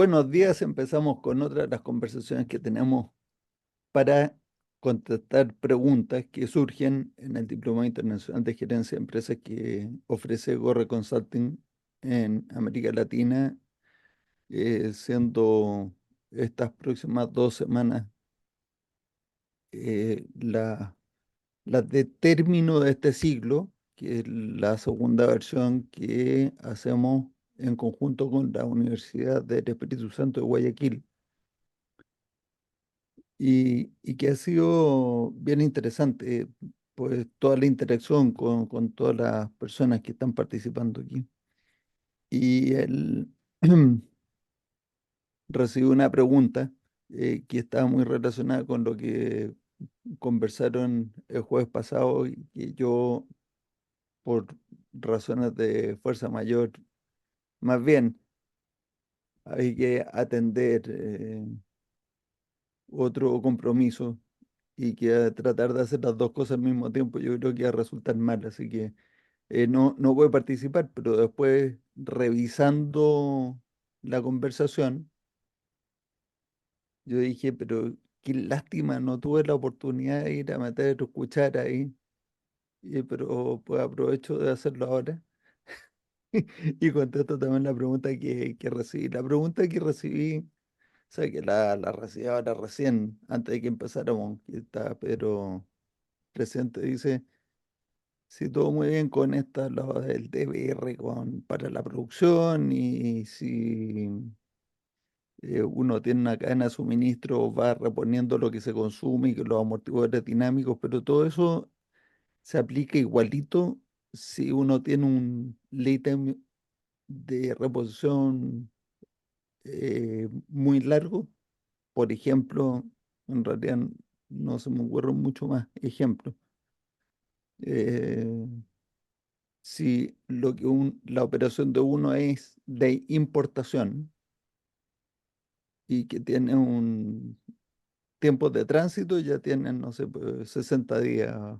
Buenos días, empezamos con otra de las conversaciones que tenemos para contestar preguntas que surgen en el Diplomado Internacional de Gerencia de Empresas que ofrece Gorre Consulting en América Latina, siendo estas próximas 2 semanas las de término de este siglo, que es la segunda versión que hacemos en conjunto con la Universidad del Espíritu Santo de Guayaquil. Y que ha sido bien interesante, pues toda la interacción con todas las personas que están participando aquí. Y él recibió una pregunta que estaba muy relacionada con lo que conversaron el jueves pasado y que yo, por razones de fuerza mayor, más bien hay que atender otro compromiso y que tratar de hacer las dos cosas al mismo tiempo, yo creo que va a resultar mal, así que no voy a participar, pero después revisando la conversación, yo dije, pero qué lástima, no tuve la oportunidad de ir a meter cuchara ahí, pero pues aprovecho de hacerlo ahora. Y contesto también la pregunta que recibí. La pregunta que recibí, o sea, que la recibí ahora recién, antes de que empezáramos, que está Pedro presente, dice: sí, todo muy bien con esta, lo del DBR para la producción y si uno tiene una cadena de suministro, va reponiendo lo que se consume y que los amortiguadores dinámicos, pero todo eso se aplica igualito si uno tiene un lead time de reposición muy largo. Por ejemplo, en realidad no se me ocurren mucho más ejemplos. Eh, si la operación de uno es de importación y que tiene un tiempo de tránsito, ya tienen, no sé, pues, 60 días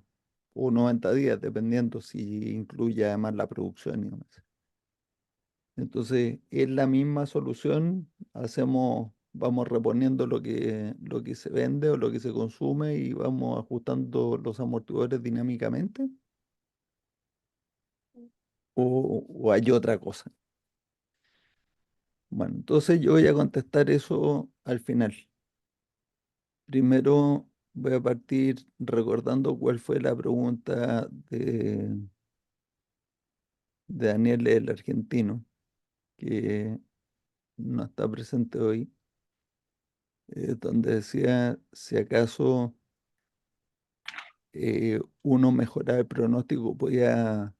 o 90 días, dependiendo si incluye además la producción y demás. Entonces, es la misma solución, vamos reponiendo lo que se vende o lo que se consume y vamos ajustando los amortiguadores dinámicamente, o hay otra cosa. Bueno, entonces yo voy a contestar eso al final. Primero voy a partir recordando cuál fue la pregunta de Daniel el argentino, que no está presente hoy, donde decía si acaso uno mejorar el pronóstico podía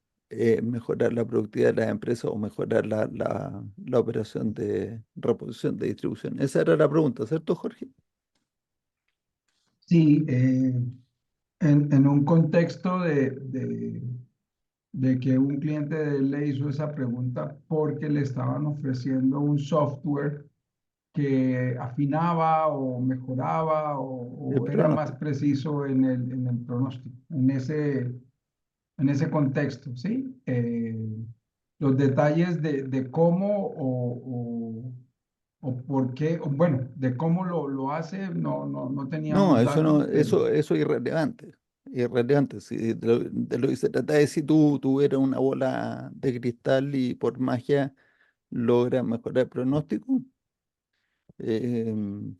mejorar la productividad de las empresas o mejorar la operación de reposición de distribución. Esa era la pregunta, ¿cierto, Jorge? Sí, en un contexto de que un cliente de él le hizo esa pregunta porque le estaban ofreciendo un software que afinaba o mejoraba El o era más pronóstico. preciso en el pronóstico, en ese contexto, ¿sí? Los detalles de cómo o por qué, o bueno, de cómo lo hace, no No, teníamos eso no, datos, pero eso es irrelevante. Irrelevante. Si de lo que se trata es si tú tuvieras una bola de cristal y por magia logras mejorar el pronóstico, em,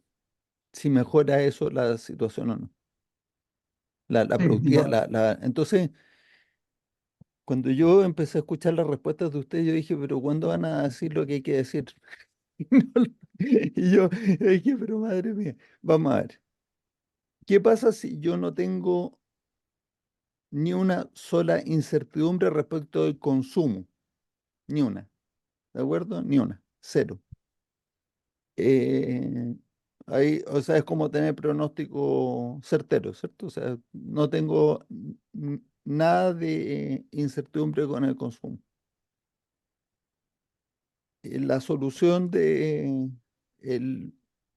si mejora eso la situación o no. La sí, productividad, entonces, cuando yo empecé a escuchar las respuestas de ustedes, yo dije, pero ¿cuándo van a decir lo que hay que decir? Y yo dije, pero madre mía, vamos a ver. ¿Qué pasa si yo no tengo ni una sola incertidumbre respecto del consumo? Ni una, ¿de acuerdo? Ni una, cero. Eh, Ahí, o sea, es como tener pronóstico certero, ¿cierto? O sea, no tengo nada de incertidumbre con el consumo. La solución de el,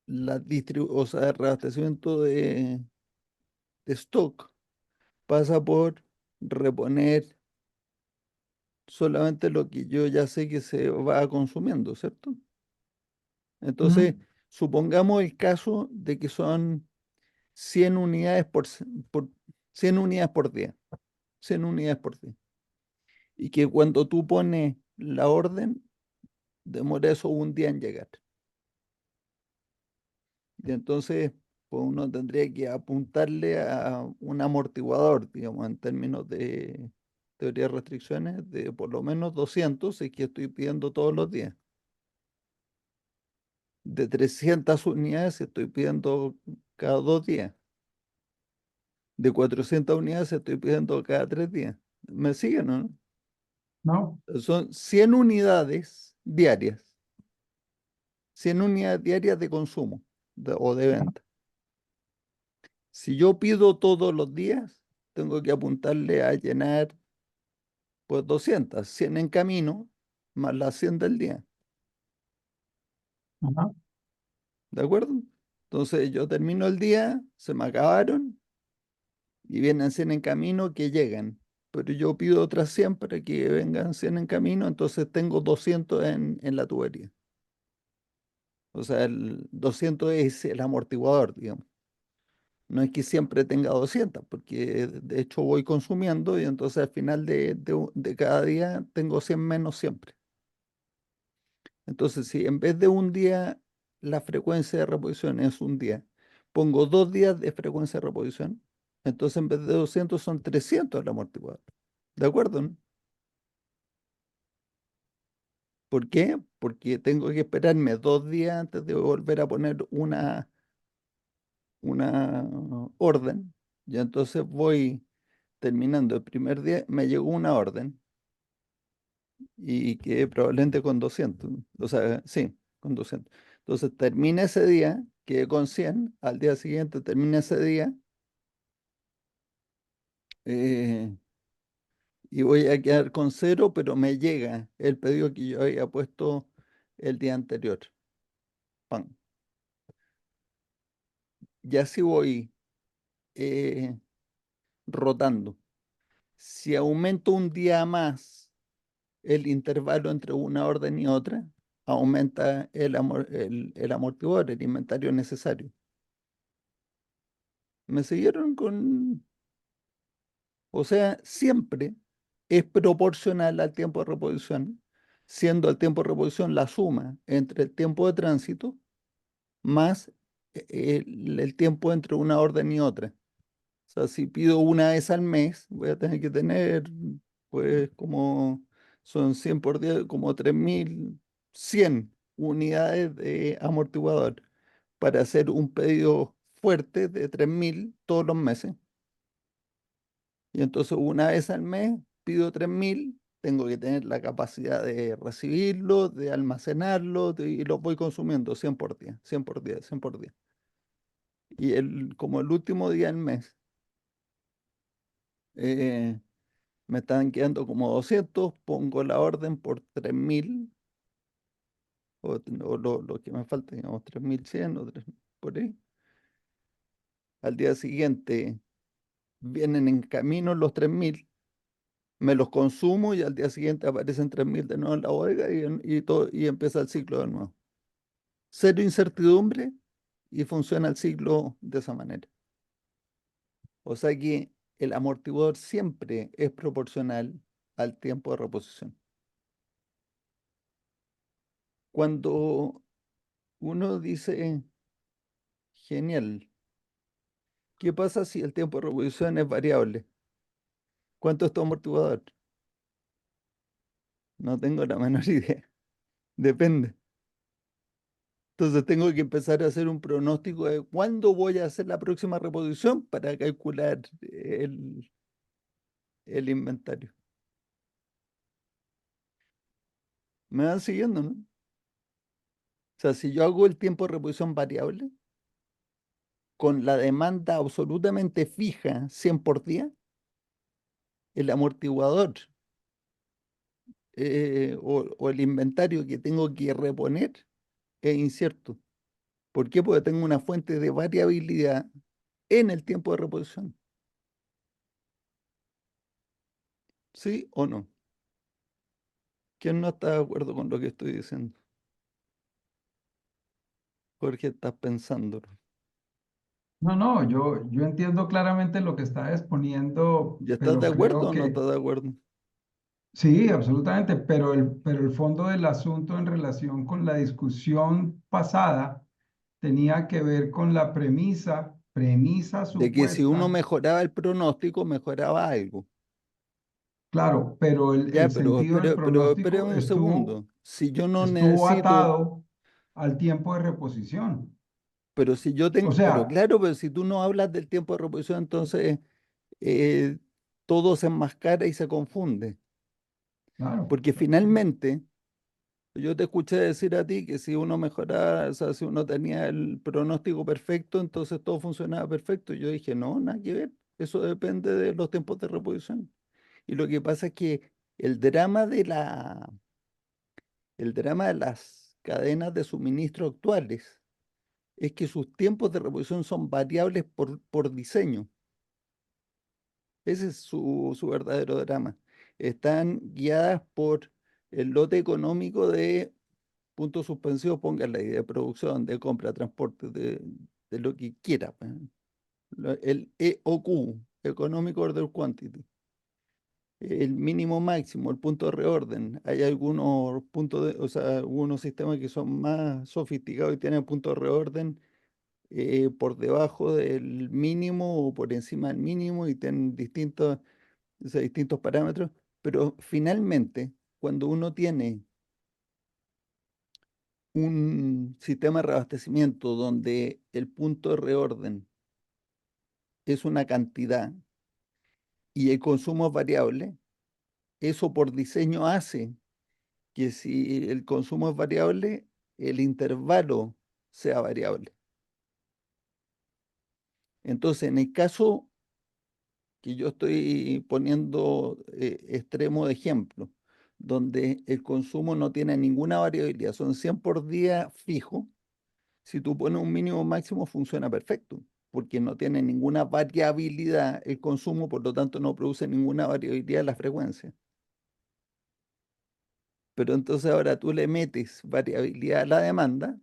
o sea, el reabastecimiento de stock pasa por reponer solamente lo que yo ya sé que se va consumiendo, ¿cierto? Entonces, supongamos el caso de que son 100 unidades por 100 unidades por día, 100 unidades por día. Y que cuando tú pones la orden, demora eso un día en llegar. Y entonces, pues uno tendría que apuntarle a un amortiguador, digamos, en términos de teoría de restricciones, de por lo menos 200 si es que estoy pidiendo todos los días. De 300 unidades si estoy pidiendo cada 2 días. De 400 unidades estoy pidiendo cada 3 días. ¿Me siguen, o no? ¿No? Son 100 unidades diarias. 100 unidades diarias de consumo o de venta. Si yo pido todos los días, tengo que apuntarle a llenar pues 200, 100 en camino, más las 100 del día. Ajá. ¿De acuerdo? Entonces yo termino el día, se me acabaron y vienen 100 en camino que llegan. Pero yo pido otras 100 para que vengan 100 en camino, entonces tengo 200 en la tubería. O sea, el 200 es el amortiguador, digamos. No es que siempre tenga 200, porque de hecho voy consumiendo y entonces al final de cada día tengo 100 menos siempre. Entonces, si en vez de un día la frecuencia de reposición es un día, pongo 2 días de frecuencia de reposición, entonces en vez de 200 son 300 el amortiguador. ¿De acuerdo, no? ¿Por qué? Porque tengo que esperarme 2 días antes de volver a poner una orden. Y entonces voy terminando el primer día, me llegó una orden y quedé probablemente con 200. O sea, sí, con 200. Entonces termina ese día, quedé con 100. Al día siguiente termina ese día eh, y voy a quedar con cero, pero me llega el pedido que yo había puesto el día anterior. Pan. Y así voy eh, rotando. Si aumento un día más el intervalo entre una orden y otra, aumenta el amortiguador, el inventario necesario. ¿Me siguieron con...? O sea, siempre es proporcional al tiempo de reposición, siendo el tiempo de reposición la suma entre el tiempo de tránsito más el tiempo entre una orden y otra. O sea, si pido una vez al mes, voy a tener que tener, pues, como son 100 por día, como 3100 unidades de amortiguador para hacer un pedido fuerte de 3000 todos los meses. Y entonces una vez al mes pido 3000, tengo que tener la capacidad de recibirlo, de almacenarlo, y lo voy consumiendo 100 por día, 100 por día, 100 por día. Y como el último día del mes, eh, me están quedando como 200, pongo la orden por 3000, o lo que me falta, digamos, 3100 o 3 por ahí. Al día siguiente vienen en camino los 3000, me los consumo y al día siguiente aparecen 3000 de nuevo en la bodega y empieza el ciclo de nuevo. Cero incertidumbre y funciona el ciclo de esa manera. O sea que el amortiguador siempre es proporcional al tiempo de reposición. Cuando uno dice, genial, ¿qué pasa si el tiempo de reposición es variable? ¿Cuánto es tu amortiguador? No tengo la menor idea. Depende. Entonces tengo que empezar a hacer un pronóstico de cuándo voy a hacer la próxima reposición para calcular el inventario. ¿Me van siguiendo, no? O sea, si yo hago el tiempo de reposición variable con la demanda absolutamente fija 100 por día, el amortiguador o el inventario que tengo que reponer es incierto. ¿Por qué? Porque tengo una fuente de variabilidad en el tiempo de reposición. ¿Sí o no? ¿Quién no está de acuerdo con lo que estoy diciendo? Jorge, estás pensando. No, no, yo entiendo claramente lo que está exponiendo, ¿Ya estás de pero acuerdo creo o no que estás de acuerdo? sí, absolutamente, pero el fondo del asunto en relación con la discusión pasada tenía que ver con la premisa De que si uno supuesta, mejoraba el pronóstico, mejoraba algo. claro, pero Ya, el sentido del pero espera pronóstico un segundo. Si yo no estuvo necesito, atado al tiempo de reposición. pero si yo O tengo, pero sea, claro, pero si tú no hablas del tiempo de reposición, entonces eh, todo se enmascara y se confunde. claro, Porque finalmente, yo te escuché decir a ti que si uno mejoraba, o sea, si uno tenía el pronóstico perfecto, entonces todo funcionaba perfecto. Yo dije, no, nada que ver. Eso depende de los tiempos de reposición. Y lo que pasa es que el drama de el drama de las cadenas de suministro actuales es que sus tiempos de reposición son variables por diseño. Ese es su verdadero drama. Están guiadas por el lote económico de puntos suspensivos, pongan la idea de producción, de compra, transporte, de lo que quiera, pues. El EOQ, Economic Order Quantity, el mínimo máximo, el punto de reorden. Hay algunos puntos o sea, algunos sistemas que son más sofisticados y tienen puntos de reorden por debajo del mínimo o por encima del mínimo y tienen distintos, o sea, distintos parámetros. Pero finalmente, cuando uno tiene un sistema de reabastecimiento donde el punto de reorden es una cantidad y el consumo es variable, eso por diseño hace que si el consumo es variable, el intervalo sea variable. Entonces, en el caso que yo estoy poniendo extremo de ejemplo, donde el consumo no tiene ninguna variabilidad, son 100 por día fijo, si tú pones un mínimo máximo funciona perfecto, porque no tiene ninguna variabilidad el consumo, por lo tanto no produce ninguna variabilidad en la frecuencia. Pero entonces ahora tú le metes variabilidad a la demanda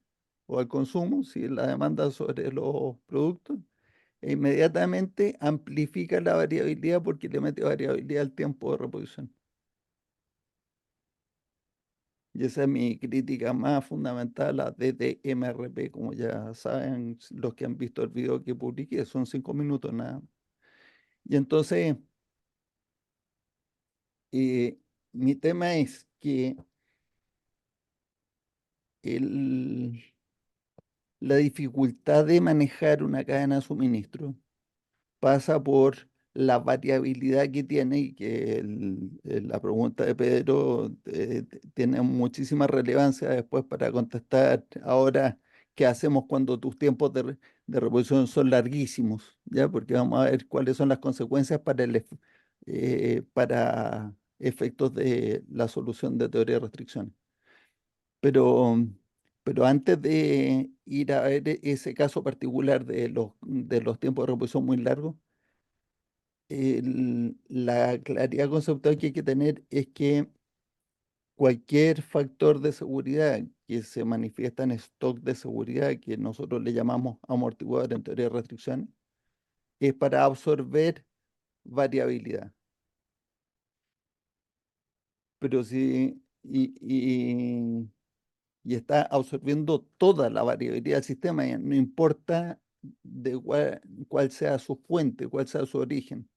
o al consumo, si es la demanda sobre los productos, e inmediatamente amplifica la variabilidad porque le mete variabilidad al tiempo de reposición. Y esa es mi crítica más fundamental a DDMRP, como ya saben los que han visto el video que publiqué, son 5 minutos nada más. Y entonces, eh, mi tema es que el, la dificultad de manejar una cadena de suministro pasa por la variabilidad que tiene y que la pregunta de Pedro tiene muchísima relevancia después para contestar ahora qué hacemos cuando tus tiempos de reposición son larguísimos, ¿ya? Porque vamos a ver cuáles son las consecuencias para para efectos de la solución de teoría de restricciones. Pero, pero antes de ir a ver ese caso particular de los tiempos de reposición muy largos, la claridad conceptual que hay que tener es que cualquier factor de seguridad que se manifiesta en stock de seguridad, que nosotros le llamamos amortiguador en teoría de restricciones, es para absorber variabilidad. Pero si y está absorbiendo toda la variabilidad del sistema, y no importa cuál sea su fuente, cuál sea su origen.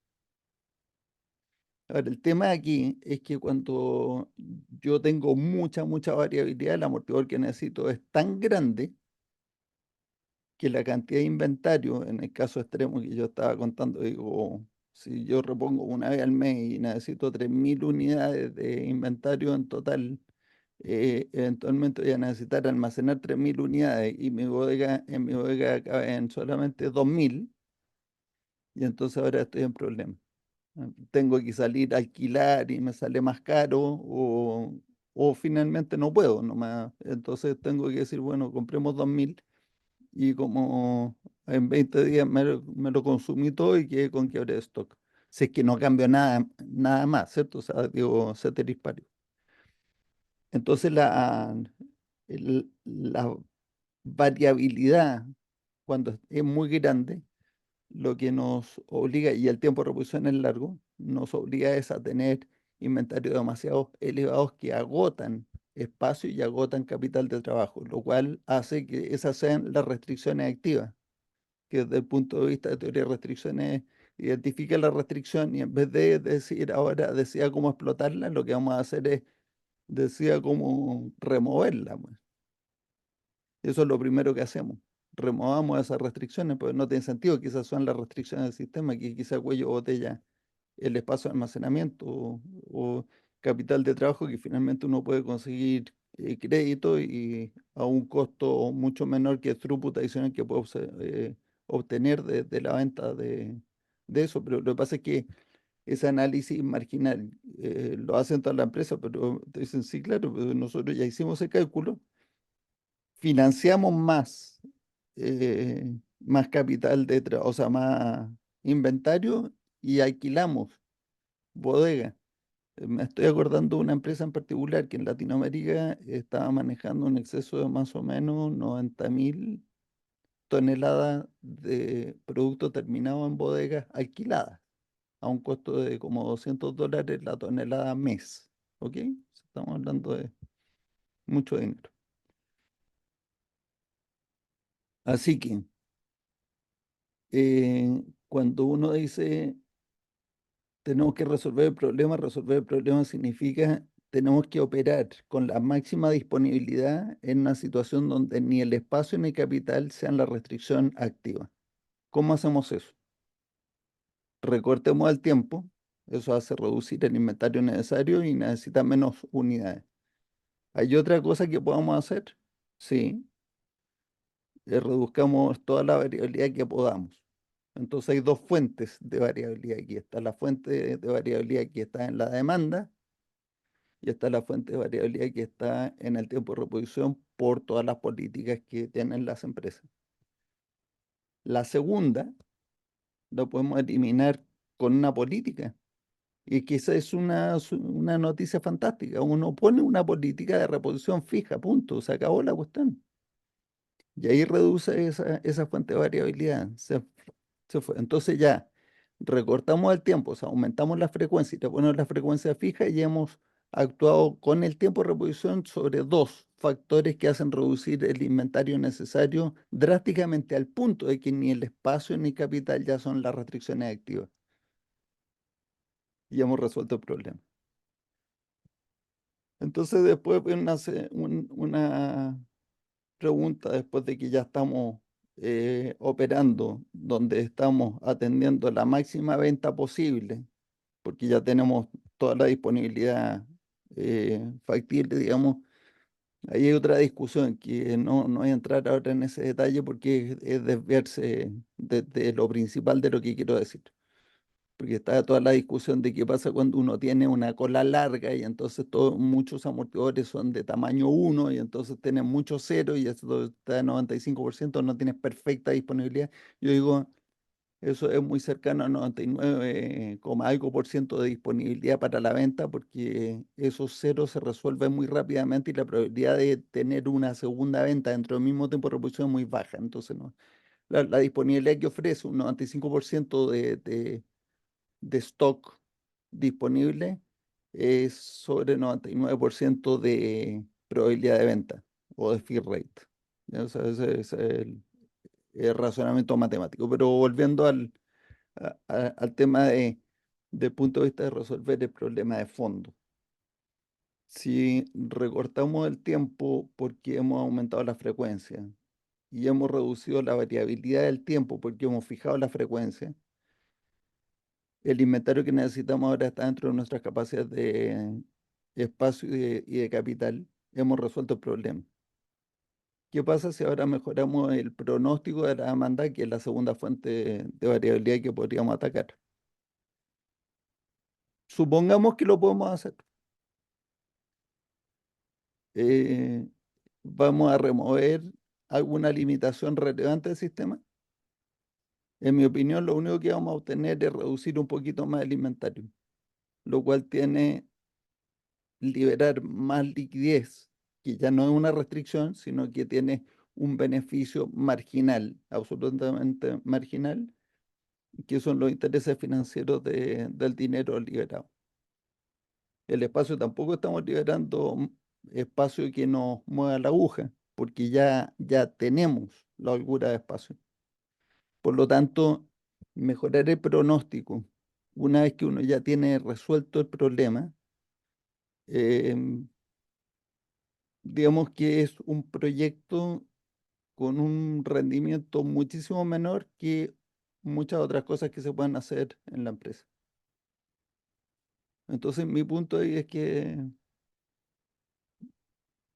Ahora, el tema aquí es que cuando yo tengo mucha variabilidad, el amortiguador que necesito es tan grande que la cantidad de inventario, en el caso extremo que yo estaba contando, digo, si yo repongo una vez al mes y necesito 3.000 unidades de inventario en total, eventualmente voy a necesitar almacenar 3.000 unidades y en mi bodega caben solamente 2.000 y entonces ahora estoy en problemas. Tengo que salir a alquilar y me sale más caro o finalmente no puedo nomás. Entonces tengo que decir, bueno, compremos 2.000 y como en 20 días me lo consumí todo y quedé con quiebre de stock. Si es que no cambio nada más, ¿cierto? O sea, digo, ceteris paribus. Entonces el- la variabilidad cuando es muy grande, lo que nos obliga, y el tiempo de reposición es largo, nos obliga es a tener inventarios demasiado elevados que agotan espacio y agotan capital de trabajo, lo cual hace que esas sean las restricciones activas, que desde el punto de vista de teoría de restricciones identifica la restricción y en vez de decir ahora decida cómo explotarla, lo que vamos a hacer es decida cómo removerla, pues. Eso es lo primero que hacemos. Removamos esas restricciones, porque no tiene sentido que esas son las restricciones del sistema, que quizá cuello de botella el espacio de almacenamiento o capital de trabajo que finalmente uno puede conseguir crédito y a un costo mucho menor que el throughput adicional que puede obtener de la venta de eso. Pero lo que pasa es que ese análisis marginal lo hacen todas las empresas, pero te dicen, sí, claro, pero nosotros ya hicimos ese cálculo, financiamos más, más capital o sea, más inventario y alquilamos bodega. Me estoy acordando de una empresa en particular que en Latinoamérica estaba manejando un exceso de más o menos 90.000 toneladas de producto terminado en bodegas alquiladas a un costo de como $200 la tonelada mes. ¿Ok? Estamos hablando de mucho dinero. Así que cuando uno dice tenemos que resolver el problema significa tenemos que operar con la máxima disponibilidad en una situación donde ni el espacio ni capital sean la restricción activa. ¿Cómo hacemos eso? Recortemos el tiempo, eso hace reducir el inventario necesario y necesita menos unidades. ¿Hay otra cosa que podamos hacer? Sí, reduzcamos toda la variabilidad que podamos. Entonces hay dos fuentes de variabilidad aquí. Está la fuente de variabilidad que está en la demanda y está la fuente de variabilidad que está en el tiempo de reposición por todas las políticas que tienen las empresas. La segunda la podemos eliminar con una política. Y que esa es una noticia fantástica. Uno pone una política de reposición fija, punto. Se acabó la cuestión. Y ahí reduce esa fuente de variabilidad. Se fue. Entonces ya recortamos el tiempo, o sea, aumentamos la frecuencia y le ponemos la frecuencia fija y hemos actuado con el tiempo de reposición sobre dos factores que hacen reducir el inventario necesario drásticamente al punto de que ni el espacio ni capital ya son las restricciones activas. Y hemos resuelto el problema. Entonces después viene una pregunta después de que ya estamos operando, donde estamos atendiendo la máxima venta posible, porque ya tenemos toda la disponibilidad factible, digamos. Ahí hay otra discusión que no voy a entrar ahora en ese detalle porque es desviarse de lo principal de lo que quiero decir. Porque está toda la discusión de qué pasa cuando uno tiene una cola larga y entonces muchos amortiguadores son de tamaño uno y entonces tienen mucho cero y esto está en 95%, no tienes perfecta disponibilidad. Yo digo, eso es muy cercano a 99, algo por ciento de disponibilidad para la venta porque esos ceros se resuelven muy rápidamente y la probabilidad de tener una segunda venta dentro del mismo tiempo de reposición es muy baja. Entonces, no, la disponibilidad que ofrece un 95% de stock disponible es sobre 99% de probabilidad de venta o de fill rate. ¿Ya? O sea, ese es el razonamiento matemático. Pero volviendo al tema de punto de vista de resolver el problema de fondo. Si recortamos el tiempo porque hemos aumentado la frecuencia y hemos reducido la variabilidad del tiempo porque hemos fijado la frecuencia, el inventario que necesitamos ahora está dentro de nuestras capacidades de espacio y de capital. Hemos resuelto el problema. ¿Qué pasa si ahora mejoramos el pronóstico de la demanda, que es la segunda fuente de variabilidad que podríamos atacar? Supongamos que lo podemos hacer. Eh, Vamos a remover alguna limitación relevante del sistema. En mi opinión, lo único que vamos a obtener es reducir un poquito más el inventario, lo cual tiene liberar más liquidez, que ya no es una restricción, sino que tiene un beneficio marginal, absolutamente marginal, que son los intereses financieros del dinero liberado. El espacio tampoco estamos liberando espacio que nos mueva la aguja, porque ya tenemos la holgura de espacio. Por lo tanto, mejorar el pronóstico, una vez que uno ya tiene resuelto el problema, eh, digamos que es un proyecto con un rendimiento muchísimo menor que muchas otras cosas que se pueden hacer en la empresa. Entonces, mi punto ahí es que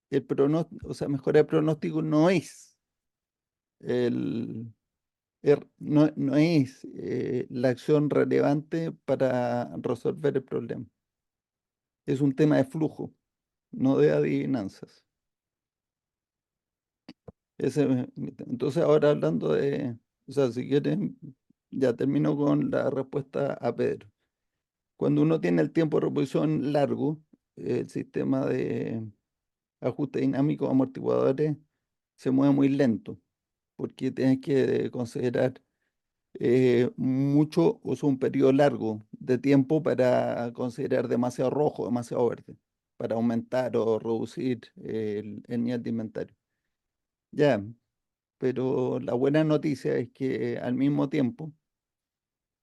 el pronóstico, o sea, mejorar el pronóstico no es el, no es la acción relevante para resolver el problema. Es un tema de flujo, no de adivinanzas. Entonces, ahora hablando o sea, si quieren, ya termino con la respuesta a Pedro. Cuando uno tiene el tiempo de reposición largo, el sistema de ajuste dinámico amortiguadores se mueve muy lento, porque tienes que considerar mucho, o sea, un periodo largo de tiempo para considerar demasiado rojo, demasiado verde, para aumentar o reducir el nivel de inventario. Ya, pero la buena noticia es que al mismo tiempo,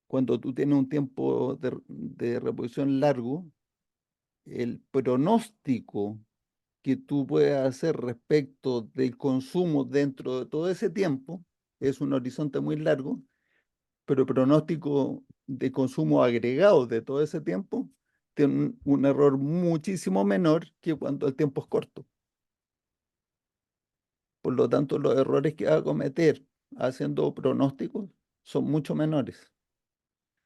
cuando tú tienes un tiempo de reposición largo, el pronóstico que tú puedes hacer respecto del consumo dentro de todo ese tiempo es un horizonte muy largo, pero el pronóstico de consumo agregado de todo ese tiempo tiene un error muchísimo menor que cuando el tiempo es corto. Por lo tanto, los errores que va a cometer haciendo pronósticos son mucho menores.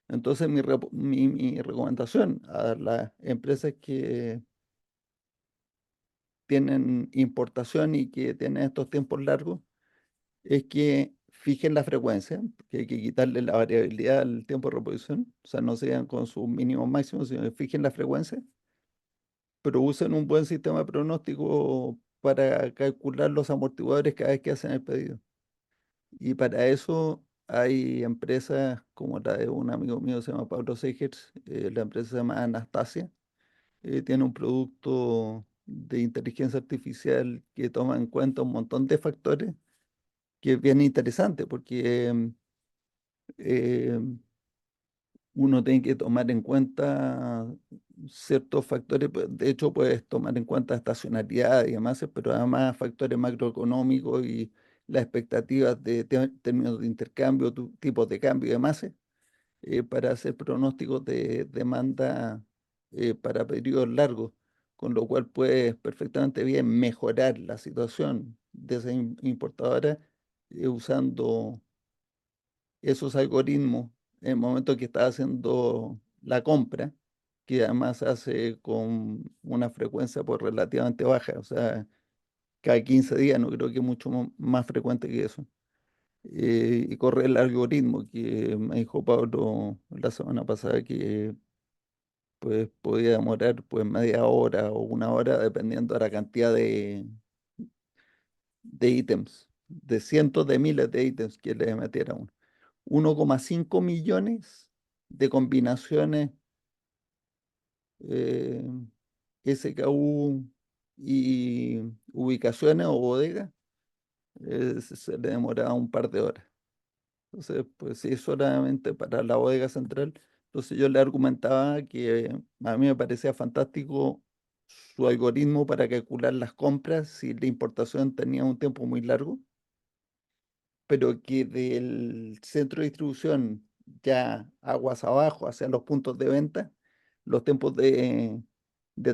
Entonces, mi recomendación a las empresas que tienen importación y que tienen estos tiempos largos es que fijen la frecuencia, que hay que quitarle la variabilidad al tiempo de reposición, o sea, no sigan con sus mínimos máximos, sino que fijen la frecuencia, pero usen un buen sistema de pronóstico para calcular los amortiguadores cada vez que hacen el pedido. Y para eso hay empresas como la de un amigo mío, se llama Pablo Segers, la empresa se llama Anastasia, tiene un producto de inteligencia artificial que toma en cuenta un montón de factores, que es bien interesante porque eh, uno tiene que tomar en cuenta ciertos factores. De hecho, puedes tomar en cuenta estacionalidad y demás, pero además factores macroeconómicos y las expectativas de términos de intercambio, tipos de cambio y demás, para hacer pronósticos de demanda para periodos largos, con lo cual puedes perfectamente bien mejorar la situación de esa importadora usando esos algoritmos en el momento que estás haciendo la compra, que además se hace con una frecuencia pues relativamente baja, o sea, cada 15 días, no creo que mucho más frecuente que eso. Y corre el algoritmo que me dijo Pablo la semana pasada que pues podía demorar pues media hora o una hora dependiendo de la cantidad de ítems, de cientos de miles de ítems que le metiera uno. 1,5 millones de combinaciones eh, SKU y ubicaciones o bodegas, se le demoraba un par de horas. Entonces, pues sí, solamente para la bodega central. Entonces yo le argumentaba que a mí me parecía fantástico su algoritmo para calcular las compras si la importación tenía un tiempo muy largo, pero que del centro de distribución ya aguas abajo hacia los puntos de venta, los tiempos de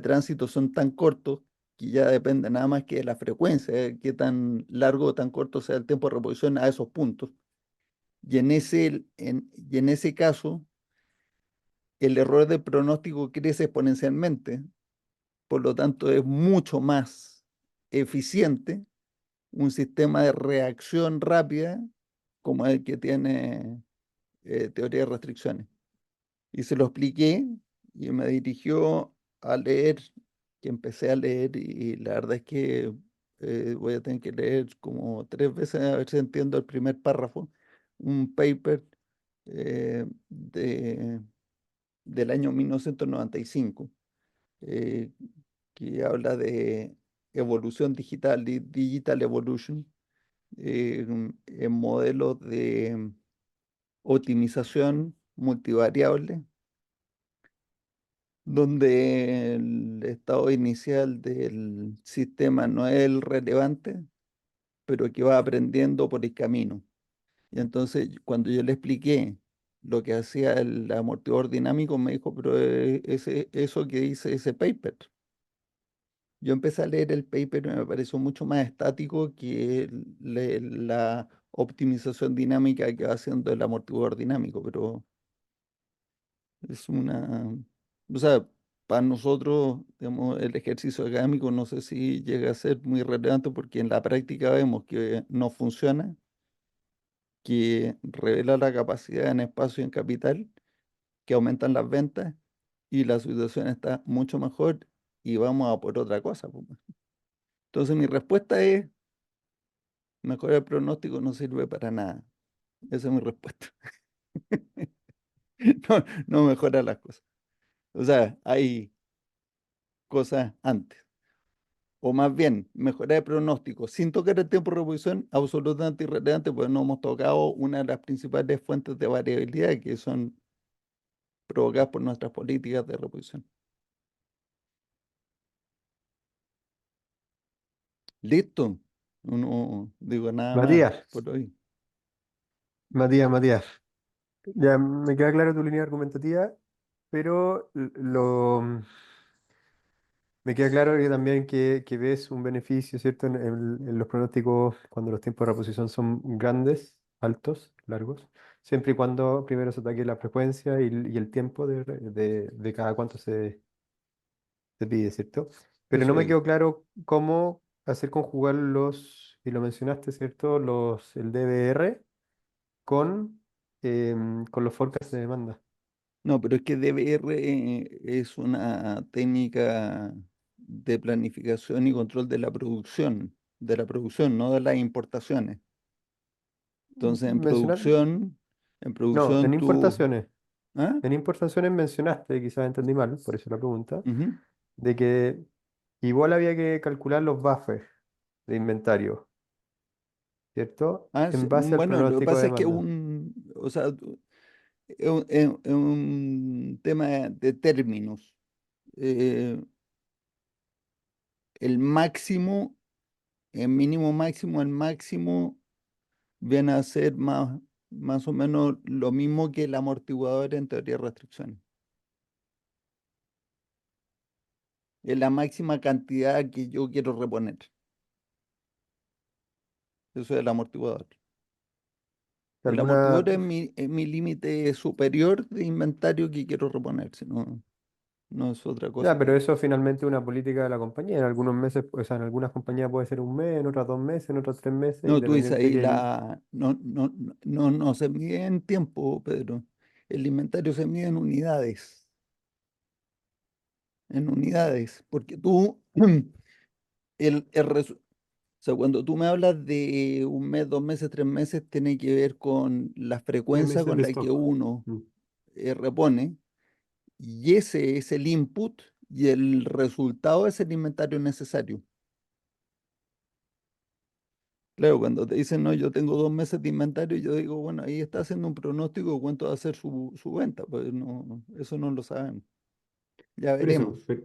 tránsito son tan cortos que ya depende nada más que de la frecuencia, qué tan largo o tan corto sea el tiempo de reposición a esos puntos. Y en ese caso, el error de pronóstico crece exponencialmente, por lo tanto es mucho más eficiente un sistema de reacción rápida como el que tiene teoría de restricciones. Y se lo expliqué y me dirigió a leer, que empecé a leer y la verdad es que voy a tener que leer como 3 veces a ver si entiendo el primer párrafo, un paper del año 1995 eh, que habla de evolución digital, digital evolution, en modelos de optimización multivariable, donde el estado inicial del sistema no es el relevante, pero que va aprendiendo por el camino. Y entonces, cuando yo le expliqué lo que hacía el amortiguador dinámico, me dijo, pero eso que dice ese paper. Yo empecé a leer el paper y me pareció mucho más estático que la optimización dinámica que va haciendo el amortiguador dinámico, pero es una, o sea, para nosotros, digamos, el ejercicio académico no sé si llega a ser muy relevante porque en la práctica vemos que no funciona, que revela la capacidad en espacio y en capital, que aumentan las ventas y la situación está mucho mejor y vamos a por otra cosa, pues. Entonces mi respuesta es, mejorar el pronóstico no sirve para nada. Esa es mi respuesta. No, no mejora las cosas. O sea, hay cosas antes. O más bien, mejorar el pronóstico sin tocar el tiempo de reposición, absolutamente irrelevante, porque no hemos tocado una de las principales fuentes de variabilidad que son provocadas por nuestras políticas de reposición. Listo. No digo nada más Matías, por hoy. Matías. Ya me queda clara tu línea argumentativa, pero me queda claro que también que ves un beneficio, ¿cierto? En los pronósticos cuando los tiempos de reposición son grandes, altos, largos, siempre y cuando primero se ataque la frecuencia y el tiempo de cada cuánto se pide, ¿cierto? Pero no Eso me digo. quedó claro cómo hacer conjugar y lo mencionaste, ¿cierto? El DBR con los forecasts de demanda. No, pero es que DBR es una técnica de planificación y control de la producción, no de las importaciones. Entonces, Mencionar, en no, producción tú, ¿ah? en importaciones mencionaste, quizás entendí mal, por eso la pregunta, Ujú. de que igual había que calcular los buffers de inventario, ¿cierto? Sí, En base al bueno, lo que pronóstico de pasa es que demanda. o sea, es un tema de términos. Eh, el máximo, el mínimo máximo, el máximo viene a ser más o menos lo mismo que el amortiguador en teoría de restricciones. Es la máxima cantidad que yo quiero reponer. Eso es el amortiguador. El ¿Alguna, amortiguador es mi límite superior de inventario que quiero reponer, si no, no es otra cosa ya, pero que... eso finalmente es una política de la compañía. En algunos meses, o sea, en algunas compañías puede ser un mes, en otras 2 meses, en otras 3 meses, No, tú dices independiente ahí que el... no se mide en tiempo, Pedro. El inventario se mide en unidades, porque tú, o sea, cuando tú me hablas de un mes, 2 meses, 3 meses, tiene que ver con la tres frecuencia meses con de la que stock. uno Mm. repone, y ese es el input, y el resultado es el inventario necesario. Claro, cuando te dicen, no, yo tengo 2 meses de inventario, yo digo, bueno, ahí está haciendo un pronóstico de cuánto va a ser su venta. Pues no, eso no lo sabemos. Ya Por eso, veremos, ya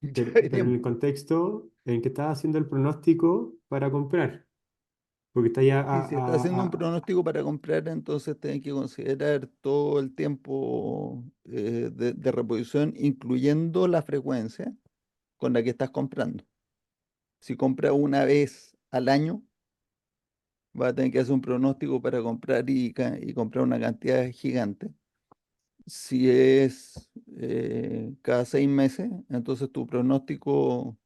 pero en veremos. el contexto en que estás haciendo el pronóstico para comprar, porque está ya Y si está haciendo un pronóstico para comprar, entonces tiene que considerar todo el tiempo de reposición, incluyendo la frecuencia con la que estás comprando. Si compras una vez al año, vas a tener que hacer un pronóstico para comprar y comprar una cantidad gigante. Si es cada 6 meses, entonces tu pronóstico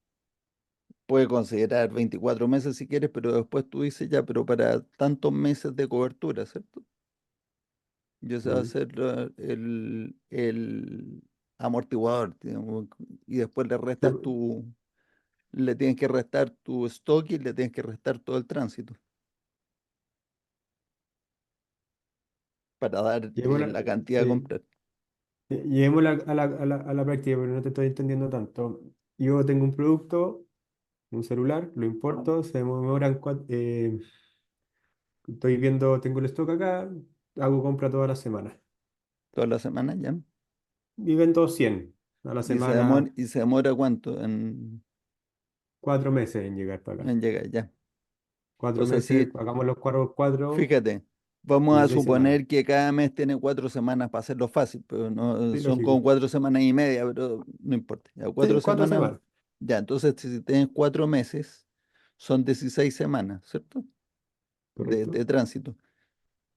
puede considerar 24 meses si quieres, pero después tú dices ya, pero para tantos meses de cobertura, ¿cierto? Y ese va a mm, ser el amortiguador, digamos, y después le restas yo- le tienes que restar tu stock y le tienes que restar todo el tránsito para dar Llevémosla, la cantidad a sí, comprar. llevémosla a la práctica, pero no te estoy entendiendo tanto. Yo tengo un producto, un celular, lo importo, se demora estoy viendo, tengo el stock acá, hago compra toda la semana. Toda la semana ya. Y vendo 100 a la semana, Y se demora cuánto 4 meses en llegar para acá. en llegar ya. 4 Entonces, meses, sí, hagamos los cuatro, fíjate, vamos a 16 semanas. suponer que cada mes tiene 4 semanas para hacerlo fácil, pero no Sí, son como lógico. 4 semanas y media, pero no importa. Ya, Sí, cuatro cuatro semanas, semanas, ya, entonces si tienes 4 meses, son 16 semanas, ¿cierto? correcto, De tránsito.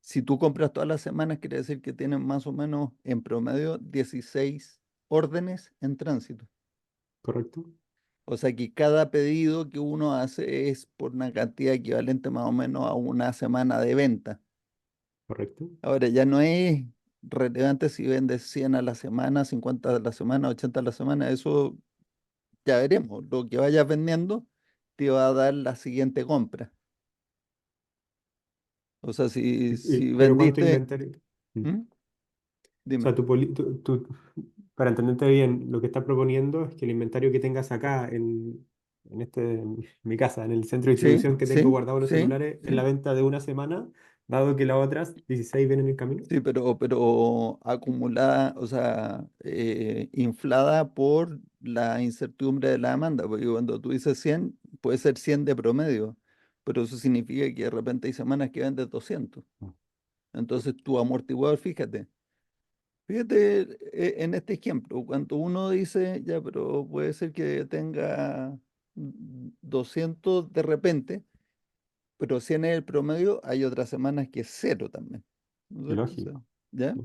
Si tú compras todas las semanas, quiere decir que tienes más o menos en promedio 16 órdenes en tránsito. correcto, O sea que cada pedido que uno hace es por una cantidad equivalente más o menos a una semana de venta. correcto. Ahora ya no es relevante si vendes 100 a la semana, 50 a la semana, 80 a la semana, eso ya veremos. Lo que vayas vendiendo te va a dar la siguiente compra. O sea, si Pero ¿cuánto vendiste, inventario? Mm. ¿Mm? O Dime. sea, para entenderte bien, lo que estás proponiendo es que el inventario que tengas acá en mi casa, en el centro de Sí, distribución que tengo sí, guardado los sí, celulares, en la sí. venta de una semana, dado que las otras 16 vienen en camino. Sí, pero acumulada, o sea, inflada por la incertidumbre de la demanda, porque cuando tú dices 100 puede ser 100 de promedio, pero eso significa que de repente hay semanas que vendes 200. Entonces tu amortiguador, fíjate en este ejemplo, cuando uno dice, ya, pero puede ser que tenga 200 de repente, pero 100 es el promedio, hay otras semanas que es cero también, ¿no es cierto? O sea, Lógico. ¿ya?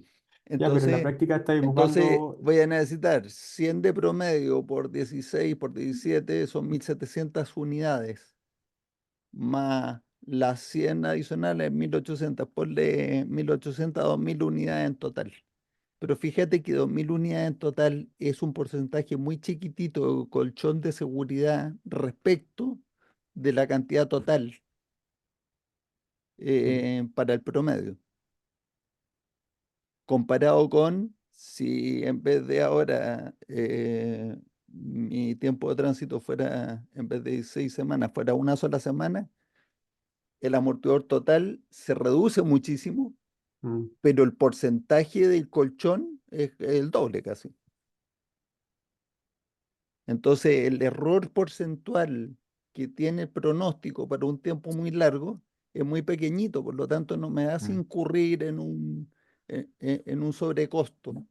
Ya, pero en la Entonces, práctica estáis entonces buscando. voy a necesitar 100 de promedio por 16 por 17 son 1.700 unidades, más las 100 adicionales, 1.800, ponle 1.800 a 2.000 unidades en total. Pero fíjate que 2.000 unidades en total es un porcentaje muy chiquitito de colchón de seguridad respecto de la cantidad total Mm, para el promedio. Comparado con si en vez de ahora mi tiempo de tránsito fuera, en vez de 6 semanas, fuera una sola semana, el amortiguador total se reduce muchísimo, mm, pero el porcentaje del colchón es el doble casi. Entonces, el error porcentual que tiene el pronóstico para un tiempo muy largo es muy pequeñito, por lo tanto no me hace mm, incurrir en un sobrecosto.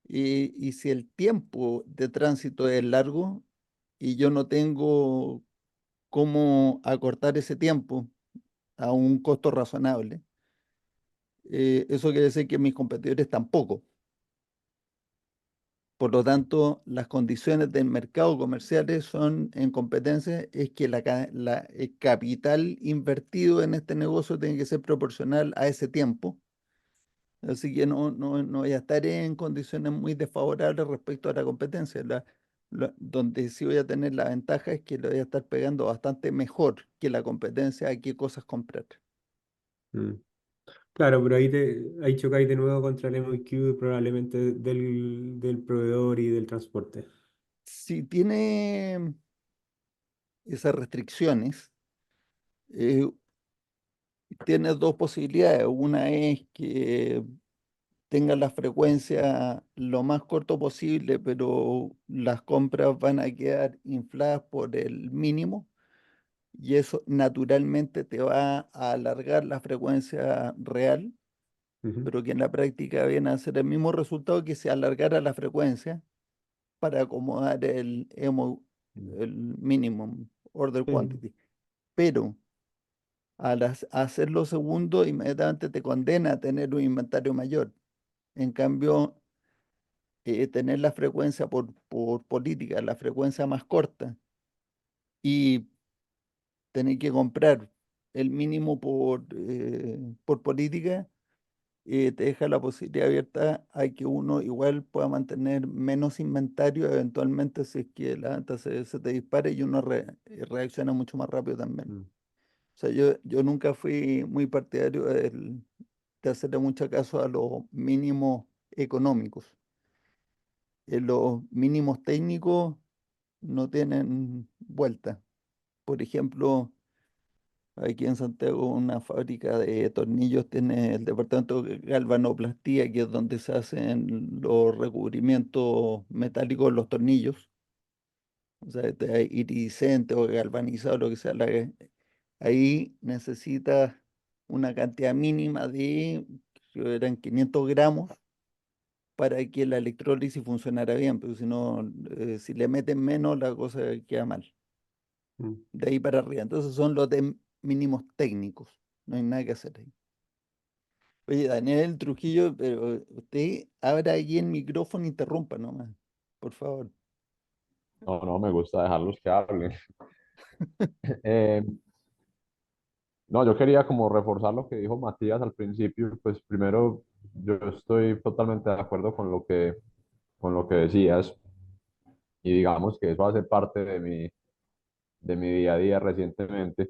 Y si el tiempo de tránsito es largo y yo no tengo cómo acortar ese tiempo a un costo razonable, eso quiere decir que mis competidores tampoco. Por lo tanto, las condiciones del mercado comerciales son en competencia, es que el capital invertido en este negocio tiene que ser proporcional a ese tiempo. Así que no voy a estar en condiciones muy desfavorables respecto a la competencia. Donde sí voy a tener la ventaja es que le voy a estar pegando bastante mejor que la competencia a qué cosas comprar. mm. Claro, pero ahí chocáis de nuevo contra el MOQ probablemente del proveedor y del transporte. Si tiene esas restricciones, eh, tienes dos posibilidades. Una es que tenga la frecuencia lo más corto posible, pero las compras van a quedar infladas por el mínimo y eso naturalmente te va a alargar la frecuencia real, Ujú. pero que en la práctica viene a ser el mismo resultado que se alargara la frecuencia para acomodar Mm. el minimum order Sí. quantity. Pero hacer lo segundo, inmediatamente te condena a tener un inventario mayor. En cambio, tener la frecuencia por política, la frecuencia más corta, y tener que comprar el mínimo por política, te deja la posibilidad abierta a que uno igual pueda mantener menos inventario eventualmente si es que la venta se te dispara y uno reacciona mucho más rápido también. Mm, O sea, yo nunca fui muy partidario de hacerle mucho caso a los mínimos económicos. Los mínimos técnicos no tienen vuelta. Por ejemplo, aquí en Santiago una fábrica de tornillos tiene el departamento de galvanoplastía, que es donde se hacen los recubrimientos metálicos de los tornillos. O sea, iridiscente o galvanizado, lo que sea. Ahí necesitas una cantidad mínima de, creo que eran 500 gramos para que la electrólisis funcionara bien, pero si no, si le meten menos, la cosa queda mal. mm. De ahí para arriba. Entonces son los de mínimos técnicos. No hay nada que hacer ahí. Oye, Daniel Trujillo, pero usted abra ahí el micrófono e interrumpa nomás, por favor. No, no, me gusta dejarlos que hablen. Eh, no, yo quería como reforzar lo que dijo Matías al principio. Pues primero, yo estoy totalmente de acuerdo con lo que decías y digamos que eso hace parte de mi día a día recientemente.